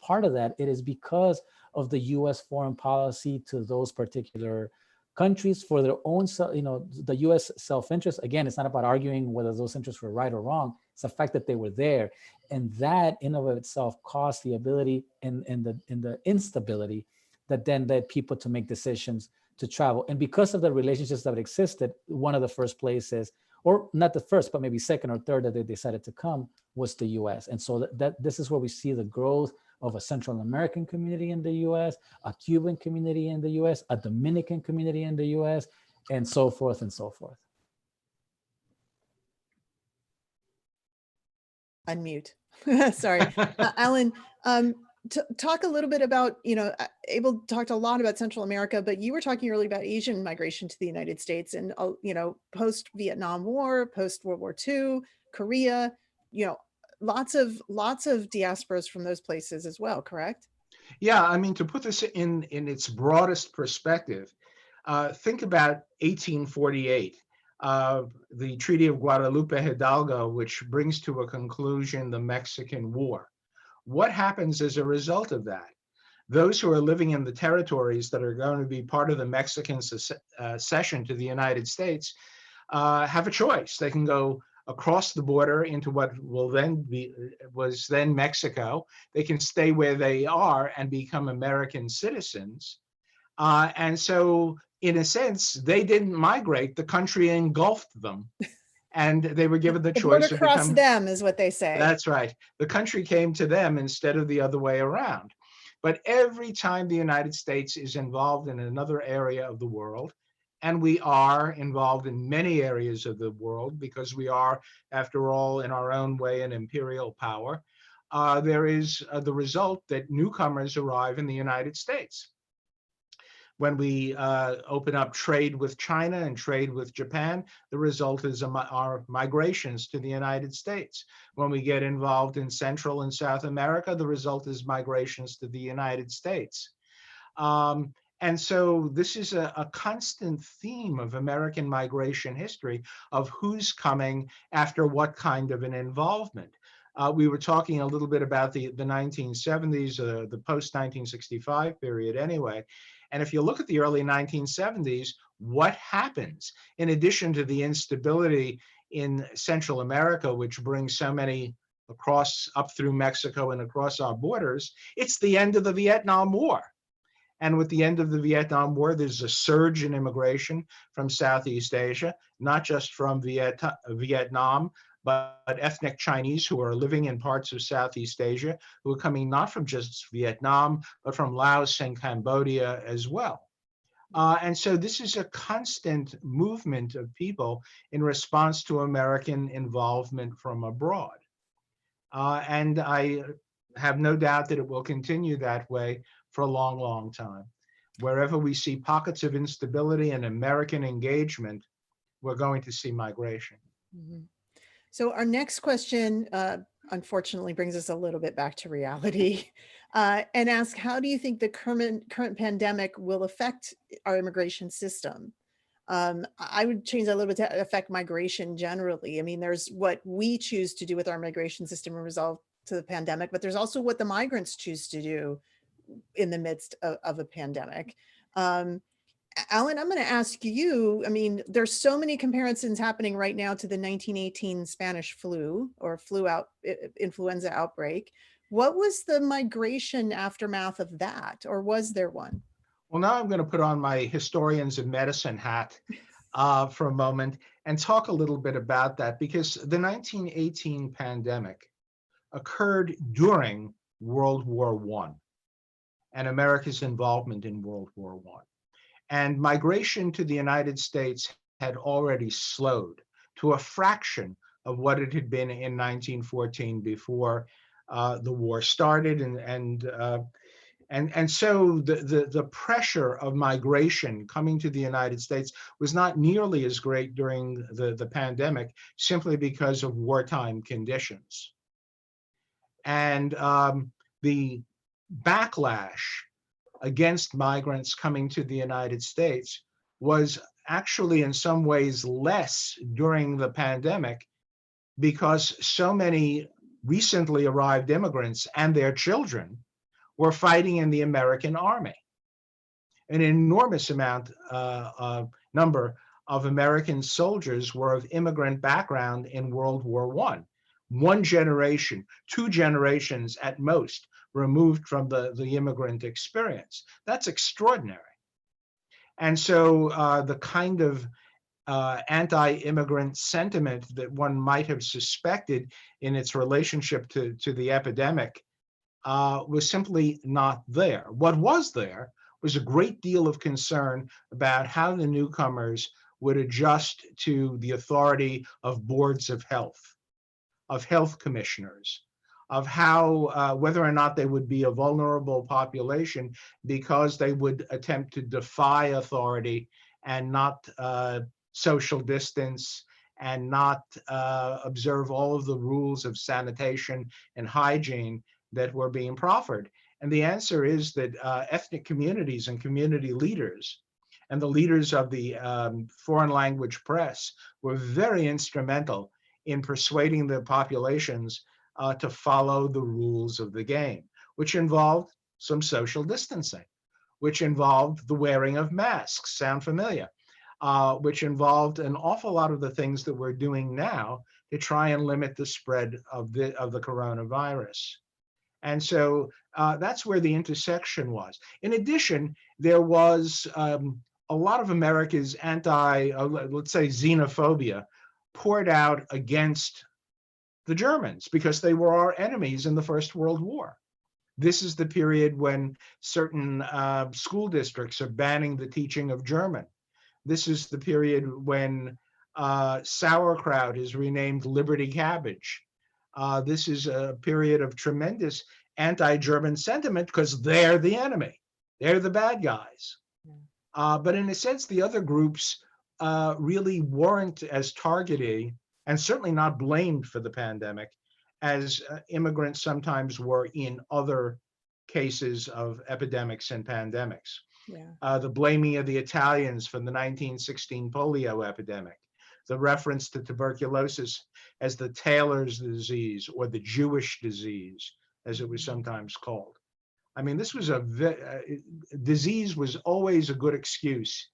part of that, it is because of the U.S. foreign policy to those particular countries for their own, the U.S. self-interest. Again, it's not about arguing whether those interests were right or wrong. It's the fact that they were there. And that in of itself caused the ability and the instability that then led people to make decisions to travel. And because of the relationships that existed, one of the first places, or not the first, but maybe second or third that they decided to come was the US. And so that this is where we see the growth of a Central American community in the US, a Cuban community in the US, a Dominican community in the US, and so forth and so forth. Unmute. Sorry. Alan, talk a little bit about, Abel talked a lot about Central America, but you were talking earlier about Asian migration to the United States and, post-Vietnam War, post-World War II, Korea, lots of diasporas from those places as well, correct? Yeah, I mean, to put this in its broadest perspective, think about 1848. The Treaty of Guadalupe Hidalgo, which brings to a conclusion the Mexican War. What happens as a result of that? Those who are living in the territories that are going to be part of the Mexican cession to the United States have a choice. They can go across the border into what was then Mexico. They can stay where they are and become American citizens. And so, in a sense, they didn't migrate. The country engulfed them. And they were given the choice to become them, is what they say. That's right. The country came to them instead of the other way around. But every time the United States is involved in another area of the world, and we are involved in many areas of the world because we are, after all, in our own way, an imperial power, there is the result that newcomers arrive in the United States. When we open up trade with China and trade with Japan, the result is our migrations to the United States. When we get involved in Central and South America, the result is migrations to the United States. And so this is a constant theme of American migration history of who's coming after what kind of an involvement. We were talking a little bit about the 1970s, the post-1965 period anyway. And if you look at the early 1970s, what happens? In addition to the instability in Central America, which brings so many up through Mexico and across our borders, it's the end of the Vietnam War. And with the end of the Vietnam War, there's a surge in immigration from Southeast Asia, not just from Vietnam, but ethnic Chinese who are living in parts of Southeast Asia, who are coming not from just Vietnam, but from Laos and Cambodia as well. And so this is a constant movement of people in response to American involvement from abroad. And I have no doubt that it will continue that way for a long, long time. Wherever we see pockets of instability and American engagement, we're going to see migration. Mm-hmm. So our next question, unfortunately, brings us a little bit back to reality and asks, how do you think the current pandemic will affect our immigration system? I would change that a little bit to affect migration generally. I mean, there's what we choose to do with our migration system in result to the pandemic, but there's also what the migrants choose to do in the midst of a pandemic. Alan, I'm going to ask you, I mean, there's so many comparisons happening right now to the 1918 Spanish flu or influenza outbreak. What was the migration aftermath of that, or was there one? Well, now I'm going to put on my historians of medicine hat for a moment and talk a little bit about that, because the 1918 pandemic occurred during World War I and America's involvement in World War I. And migration to the United States had already slowed to a fraction of what it had been in 1914 before the war started. And so the pressure of migration coming to the United States was not nearly as great during the pandemic, simply because of wartime conditions. And the backlash against migrants coming to the United States was actually in some ways less during the pandemic, because so many recently arrived immigrants and their children were fighting in the American army. An enormous number of American soldiers were of immigrant background in World War I. One generation, 2 generations at most, removed from the immigrant experience. That's extraordinary. And so the kind of anti-immigrant sentiment that one might have suspected in its relationship to the epidemic was simply not there. What was there was a great deal of concern about how the newcomers would adjust to the authority of boards of health commissioners, of how whether or not they would be a vulnerable population because they would attempt to defy authority and not social distance and not observe all of the rules of sanitation and hygiene that were being proffered. And the answer is that ethnic communities and community leaders and the leaders of the foreign language press were very instrumental in persuading the populations to follow the rules of the game, which involved some social distancing, which involved the wearing of masks, sound familiar, which involved an awful lot of the things that we're doing now to try and limit the spread of the coronavirus. And so that's where the intersection was. In addition, there was a lot of America's let's say, xenophobia poured out against the Germans because they were our enemies in the First World War. This is the period when certain school districts are banning the teaching of German. This is the period when sauerkraut is renamed Liberty Cabbage. This is a period of tremendous anti-German sentiment because they're the enemy. They're the bad guys. But in a sense, the other groups really weren't as targeted and certainly not blamed for the pandemic as immigrants sometimes were in other cases of epidemics and pandemics. Yeah. The blaming of the Italians for the 1916 polio epidemic, the reference to tuberculosis as the tailor's disease or the Jewish disease, as it was sometimes called. I mean, this was disease was always a good excuse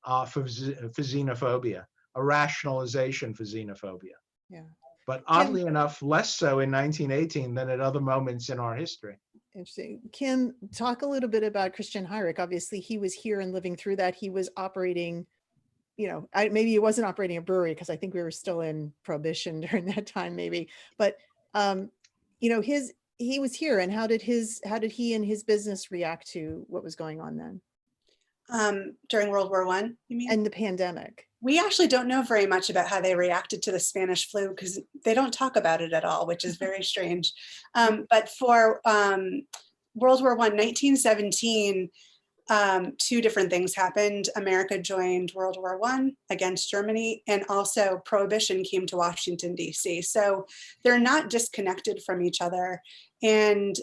for xenophobia, a rationalization for xenophobia. Yeah. But oddly enough, less so in 1918 than at other moments in our history. Interesting. Kim, talk a little bit about Christian Heinrich. Obviously, he was here and living through that. He was operating, maybe he wasn't operating a brewery because I think we were still in Prohibition during that time, maybe. But he was here, and how did he and his business react to what was going on then? During World War I, you mean? And the pandemic. We actually don't know very much about how they reacted to the Spanish flu because they don't talk about it at all, which is very strange. But for World War I, 1917, 2 different things happened. America joined World War I against Germany, and also Prohibition came to Washington, D.C. So they're not disconnected from each other. And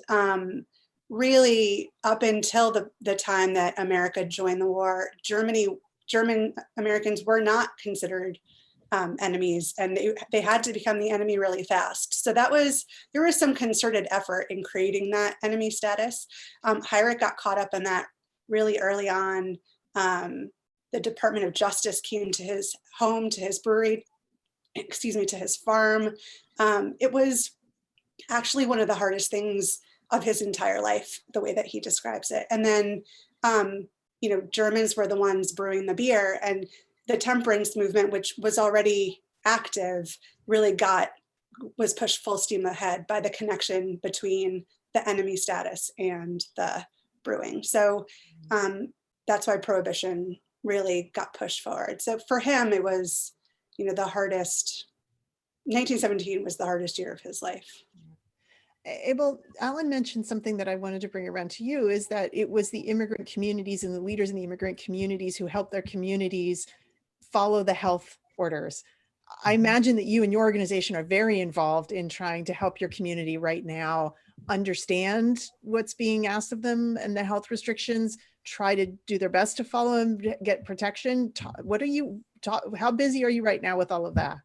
really, up until the time that America joined the war, German Americans were not considered enemies, and they had to become the enemy really fast. So there was some concerted effort in creating that enemy status. Heinrich got caught up in that really early on The Department of Justice came to his home, to his brewery, to his farm. It was actually one of the hardest things of his entire life, the way that he describes it. And then, Germans were the ones brewing the beer, and the temperance movement, which was already active, really was pushed full steam ahead by the connection between the enemy status and the brewing. So that's why Prohibition really got pushed forward. So for him, it was, the hardest, 1917 was the hardest year of his life. Abel, Alan mentioned something that I wanted to bring around to you, is that it was the immigrant communities and the leaders in the immigrant communities who helped their communities follow the health orders. I imagine that you and your organization are very involved in trying to help your community right now understand what's being asked of them and the health restrictions, try to do their best to follow them, get protection. How busy are you right now with all of that?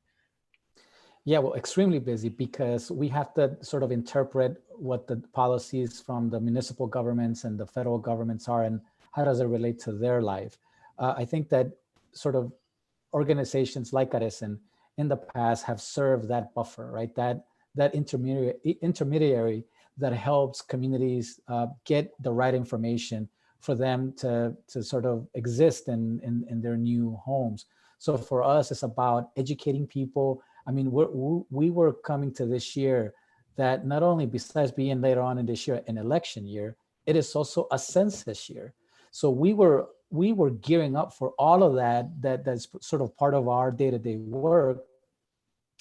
Yeah, well, extremely busy, because we have to sort of interpret what the policies from the municipal governments and the federal governments are, and how does it relate to their life. I think that sort of organizations like Arisen in the past have served that buffer, right? That intermediary that helps communities get the right information for them to sort of exist in their new homes. So for us, it's about educating people. I mean, we were coming to this year that not only, besides being later on in this year an election year, it is also a census year. So we were gearing up for all of that's sort of part of our day-to-day work.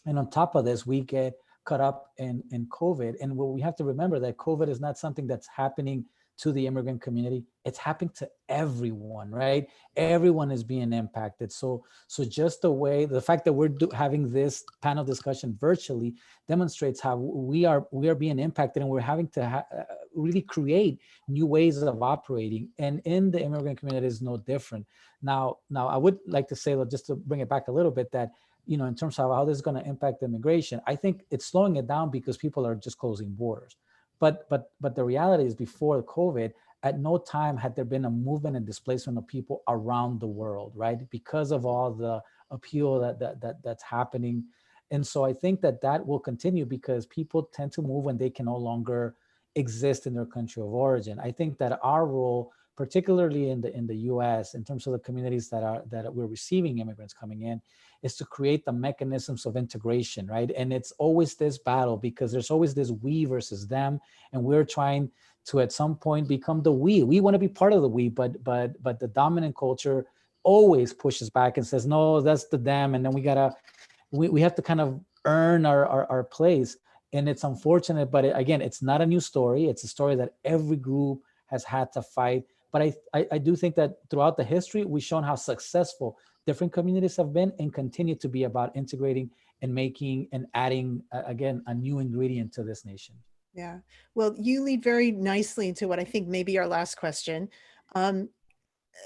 And on top of this, we get caught up in COVID. And what we have to remember, that COVID is not something that's happening to the immigrant community. It's happening to everyone, right? Everyone is being impacted. So just the fact that we're having this panel discussion virtually demonstrates how we are being impacted, and we're having to really create new ways of operating. And in the immigrant community is no different. Now I would like to say, just to bring it back a little bit, that in terms of how this is going to impact immigration, I think it's slowing it down because people are just closing borders. But the reality is, before COVID, at no time had there been a movement and displacement of people around the world, right? Because of all the upheaval that's happening. And so I think that will continue, because people tend to move when they can no longer exist in their country of origin. I think that our role, particularly in the US, in terms of the communities that we're receiving immigrants coming in, is to create the mechanisms of integration, right? And it's always this battle, because there's always this we versus them, and we're trying to at some point become the we. We want to be part of the we, but the dominant culture always pushes back and says, no, that's the them, and then we have to kind of earn our place. And it's unfortunate, but again, it's not a new story. It's a story that every group has had to fight. But I do think that throughout the history, we've shown how successful different communities have been and continue to be about integrating and making and adding, again, a new ingredient to this nation. Yeah, well, you lead very nicely into what I think may be our last question.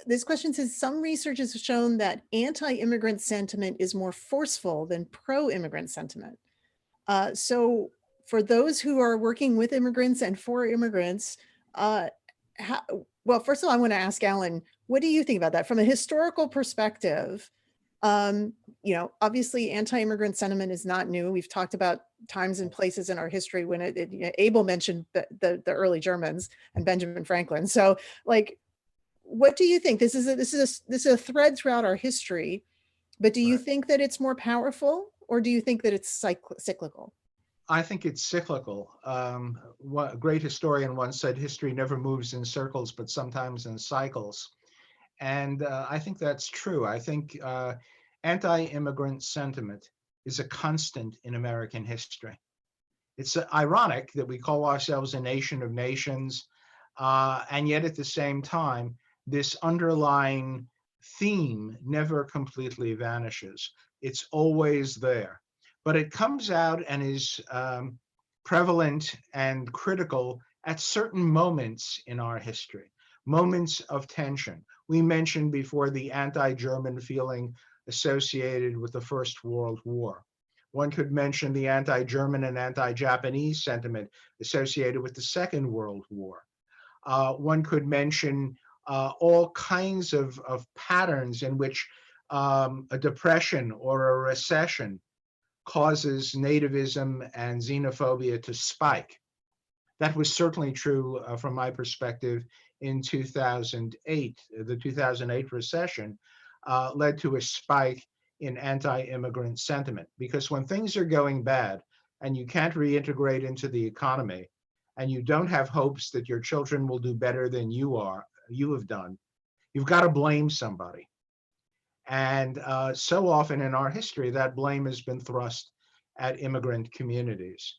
This question says, some research has shown that anti-immigrant sentiment is more forceful than pro-immigrant sentiment. So for those who are working with immigrants and for immigrants, well, first of all, I want to ask Alan, what do you think about that from a historical perspective? Obviously anti-immigrant sentiment is not new. We've talked about times and places in our history when Abel mentioned the early Germans and Benjamin Franklin. So what do you think? This is a thread throughout our history, but do you think that it's more powerful, or do you think that it's cyclical? I think it's cyclical. A great historian once said, history never moves in circles, but sometimes in cycles. And I think that's true. I think anti-immigrant sentiment is a constant in American history. It's ironic that we call ourselves a nation of nations, and yet at the same time, this underlying theme never completely vanishes. It's always there. But it comes out and is prevalent and critical at certain moments in our history, moments of tension. We mentioned before the anti-German feeling associated with the First World War. One could mention the anti-German and anti-Japanese sentiment associated with the Second World War. One could mention all kinds of patterns in which a depression or a recession causes nativism and xenophobia to spike. That was certainly true from my perspective in 2008. The 2008 recession led to a spike in anti-immigrant sentiment, because when things are going bad and you can't reintegrate into the economy and you don't have hopes that your children will do better than you have done, you've got to blame somebody. And so often in our history, that blame has been thrust at immigrant communities.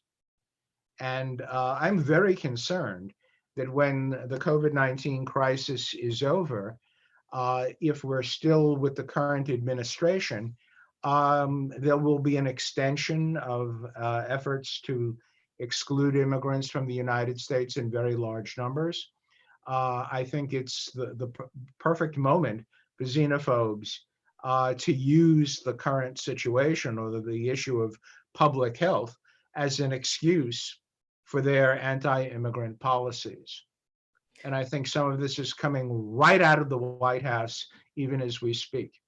And I'm very concerned that when the COVID-19 crisis is over, if we're still with the current administration, there will be an extension of efforts to exclude immigrants from the United States in very large numbers. I think it's the perfect moment for xenophobes to use the current situation or the issue of public health as an excuse for their anti-immigrant policies. And I think some of this is coming right out of the White House, even as we speak.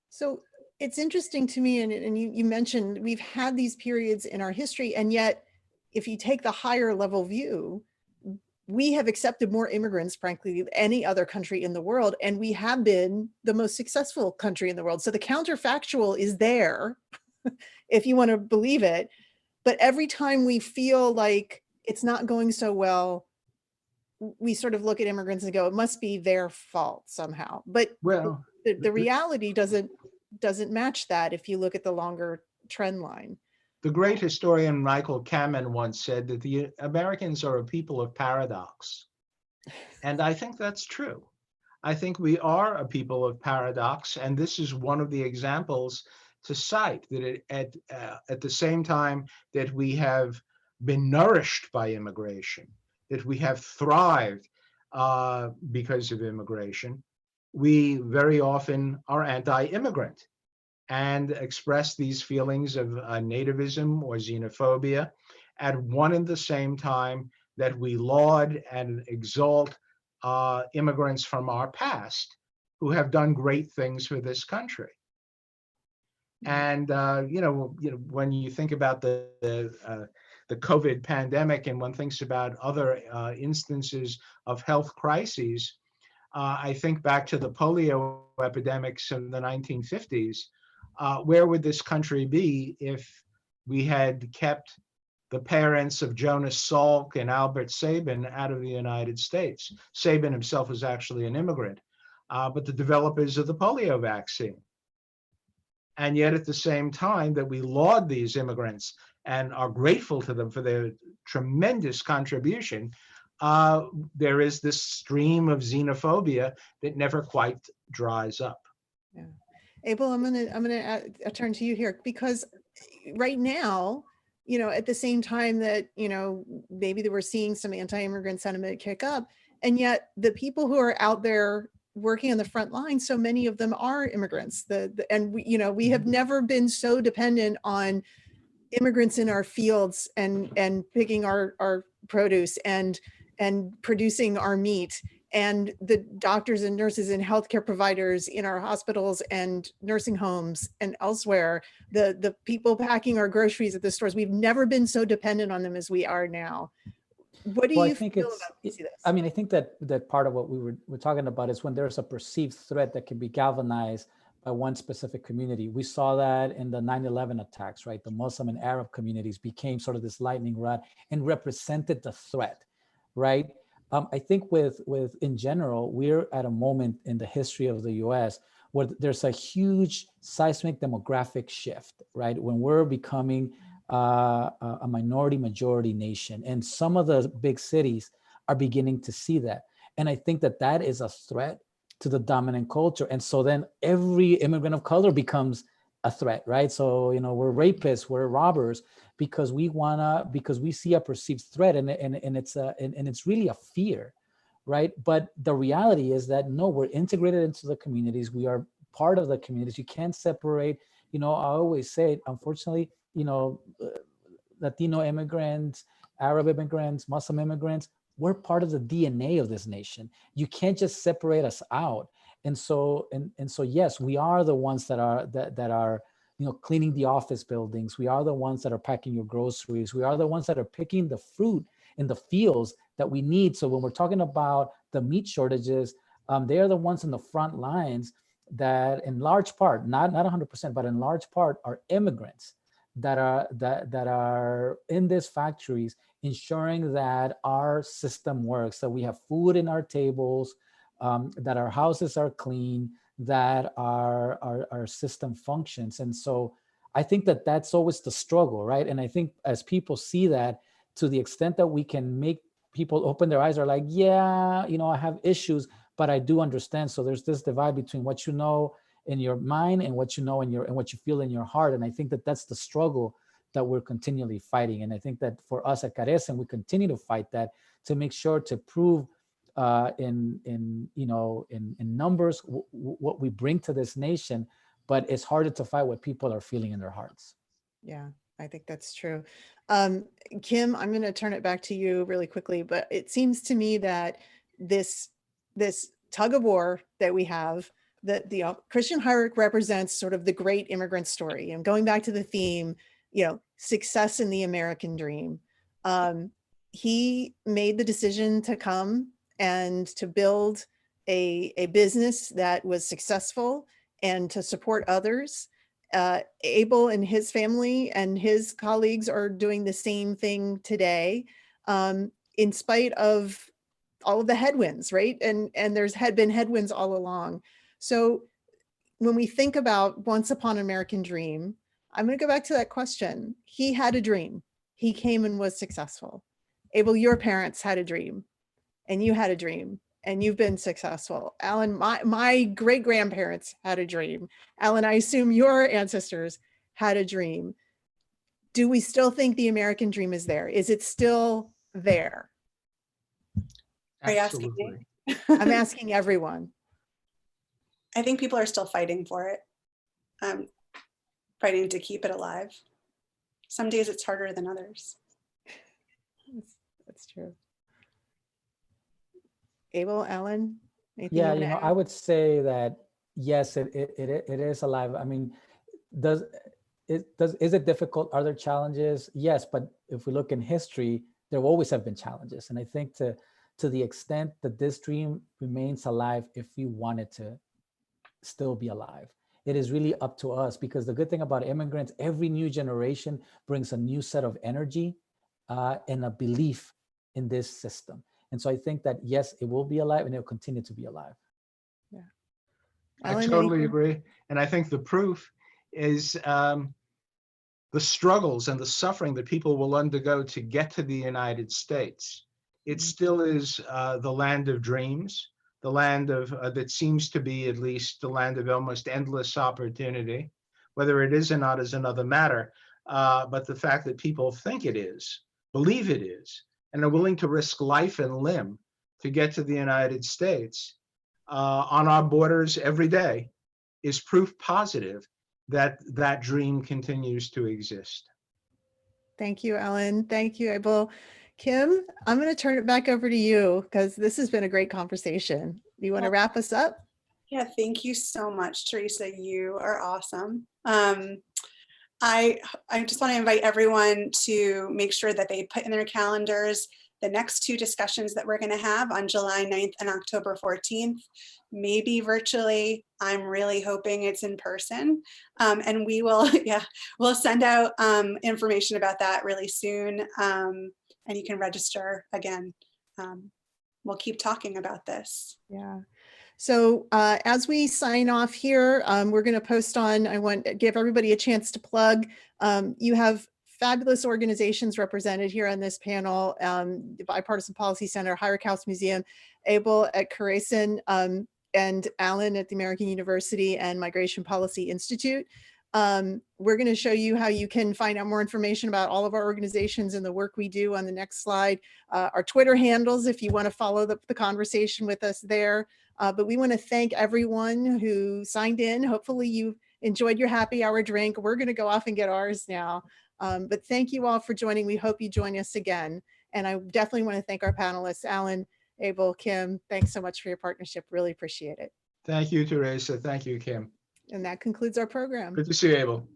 So it's interesting to me, and you mentioned we've had these periods in our history, and yet if you take the higher level view, we have accepted more immigrants, frankly, than any other country in the world, and we have been the most successful country in the world. So the counterfactual is there, if you want to believe it. But every time we feel like it's not going so well, we sort of look at immigrants and go, it must be their fault somehow. But Well, the reality doesn't match that if you look at the longer trend line. the great historian Michael Kamen once said that the Americans are a people of paradox. And I think that's true. I think we are a people of paradox, and this is one of the examples to cite, that at the same time that we have been nourished by immigration, that we have thrived because of immigration, we very often are anti-immigrant and express these feelings of nativism or xenophobia at one and the same time that we laud and exalt immigrants from our past who have done great things for this country. And when you think about the COVID pandemic, and one thinks about other instances of health crises, I think back to the polio epidemics in the 1950s. Where would this country be if we had kept the parents of Jonas Salk and Albert Sabin out of the United States? Sabin himself was actually an immigrant, but the developers of the polio vaccine. And yet at the same time that we laud these immigrants and are grateful to them for their tremendous contribution, there is this stream of xenophobia that never quite dries up. Yeah. Abel, I'm gonna turn to you here, because right now, at the same time that, maybe that we're seeing some anti-immigrant sentiment kick up, and yet the people who are out there working on the front line, so many of them are immigrants. And we have never been so dependent on immigrants in our fields and picking our produce and producing our meat, and the doctors and nurses and healthcare providers in our hospitals and nursing homes and elsewhere, the people packing our groceries at the stores. We've never been so dependent on them as we are now. What do you feel about this? I mean, I think that part of what we're talking about is when there's a perceived threat that can be galvanized by one specific community. We saw that in the 9/11 attacks, right? The Muslim and Arab communities became sort of this lightning rod and represented the threat, right? I think with in general, we're at a moment in the history of the US where there's a huge seismic demographic shift, right? When we're becoming a minority majority nation, and some of the big cities are beginning to see that. And I think that is a threat to the dominant culture. And so then every immigrant of color becomes a threat, right? So, we're rapists, we're robbers, because we see a perceived threat, and it's really a fear, right? But the reality is that no, we're integrated into the communities. We are part of the communities. You can't separate. I always say, unfortunately, Latino immigrants, Arab immigrants, Muslim immigrants, we're part of the DNA of this nation. You can't just separate us out. And so, so yes, we are the ones that are, you know, cleaning the office buildings. We are the ones that are packing your groceries. We are the ones that are picking the fruit in the fields that we need. So when we're talking about the meat shortages, they are the ones in the front lines that, in large part, not 100%, but in large part, are immigrants that are in these factories, ensuring that our system works, that we have food in our tables, that our houses are clean, that our system functions. And so I think that that's always the struggle, right? And I think as people see that, to the extent that we can make people open their eyes, are like, yeah, you know, I have issues, but I do understand. So there's this divide between what you know in your mind and what you know in your, and what you feel in your heart. And I think that that's the struggle that we're continually fighting. And I think that for us at Carecen, we continue to fight that, to make sure to prove in numbers what we bring to this nation, but it's harder to fight what people are feeling in their hearts. Yeah, I think that's true. Kim, I'm going to turn it back to you really quickly, but it seems to me that this tug of war that we have, that Christian Heinrich represents sort of the great immigrant story. And going back to the theme, you know, success in the American dream. He made the decision to come and to build a business that was successful and to support others. Abel and his family and his colleagues are doing the same thing today, in spite of all of the headwinds, right? And there's been headwinds all along. So when we think about Once Upon an American Dream, I'm going to go back to that question. He had a dream. He came and was successful. Abel, your parents had a dream, and you had a dream, and you've been successful. Alan, my great-grandparents had a dream. Alan, I assume your ancestors had a dream. Do we still think the American dream is there? Is it still there? Are you asking me? Absolutely. I'm asking everyone. I think people are still fighting for it, fighting to keep it alive. Some days it's harder than others. That's true. Abel, Alan, anything Yeah, you you know, want to I add? would say that yes, it is alive. I mean, is it difficult? Are there challenges? Yes, but if we look in history, there will always have been challenges. And I think to the extent that this dream remains alive, if we want it to still be alive, it is really up to us. Because the good thing about immigrants, every new generation brings a new set of energy and a belief in this system. And so I think that, yes, it will be alive and it will continue to be alive. Yeah. I Alan, totally anything? agree. And I think the proof is the struggles and the suffering that people will undergo to get to the United States. It still is the land of dreams, the land of that seems to be at least the land of almost endless opportunity. Whether it is or not is another matter. But the fact that people think it is, believe it is, and are willing to risk life and limb to get to the United States on our borders every day is proof positive that that dream continues to exist. Thank you, Alan. Thank you, Abel. Kim, I'm going to turn it back over to you because this has been a great conversation. You want to wrap us up? Yeah, thank you so much, Teresa. You are awesome. I just want to invite everyone to make sure that they put in their calendars the next two discussions that we're going to have on July 9th and October 14th, maybe virtually. I'm really hoping it's in person. And we will, we'll send out information about that really soon. And you can register again. We'll keep talking about this. Yeah. So as we sign off here, we're going to post on, I want to give everybody a chance to plug. You have fabulous organizations represented here on this panel, the Bipartisan Policy Center, Heinrich House Museum, Abel at Carecen, and Alan at the American University and Migration Policy Institute. We're going to show you how you can find out more information about all of our organizations and the work we do on the next slide. Our Twitter handles, if you want to follow the conversation with us there. But we want to thank everyone who signed in. Hopefully you enjoyed your happy hour drink. We're going to go off and get ours now. But thank you all for joining. We hope you join us again. And I definitely want to thank our panelists, Alan, Abel, Kim. Thanks so much for your partnership. Really appreciate it. Thank you, Teresa. Thank you, Kim. And that concludes our program. Good to see you, Abel.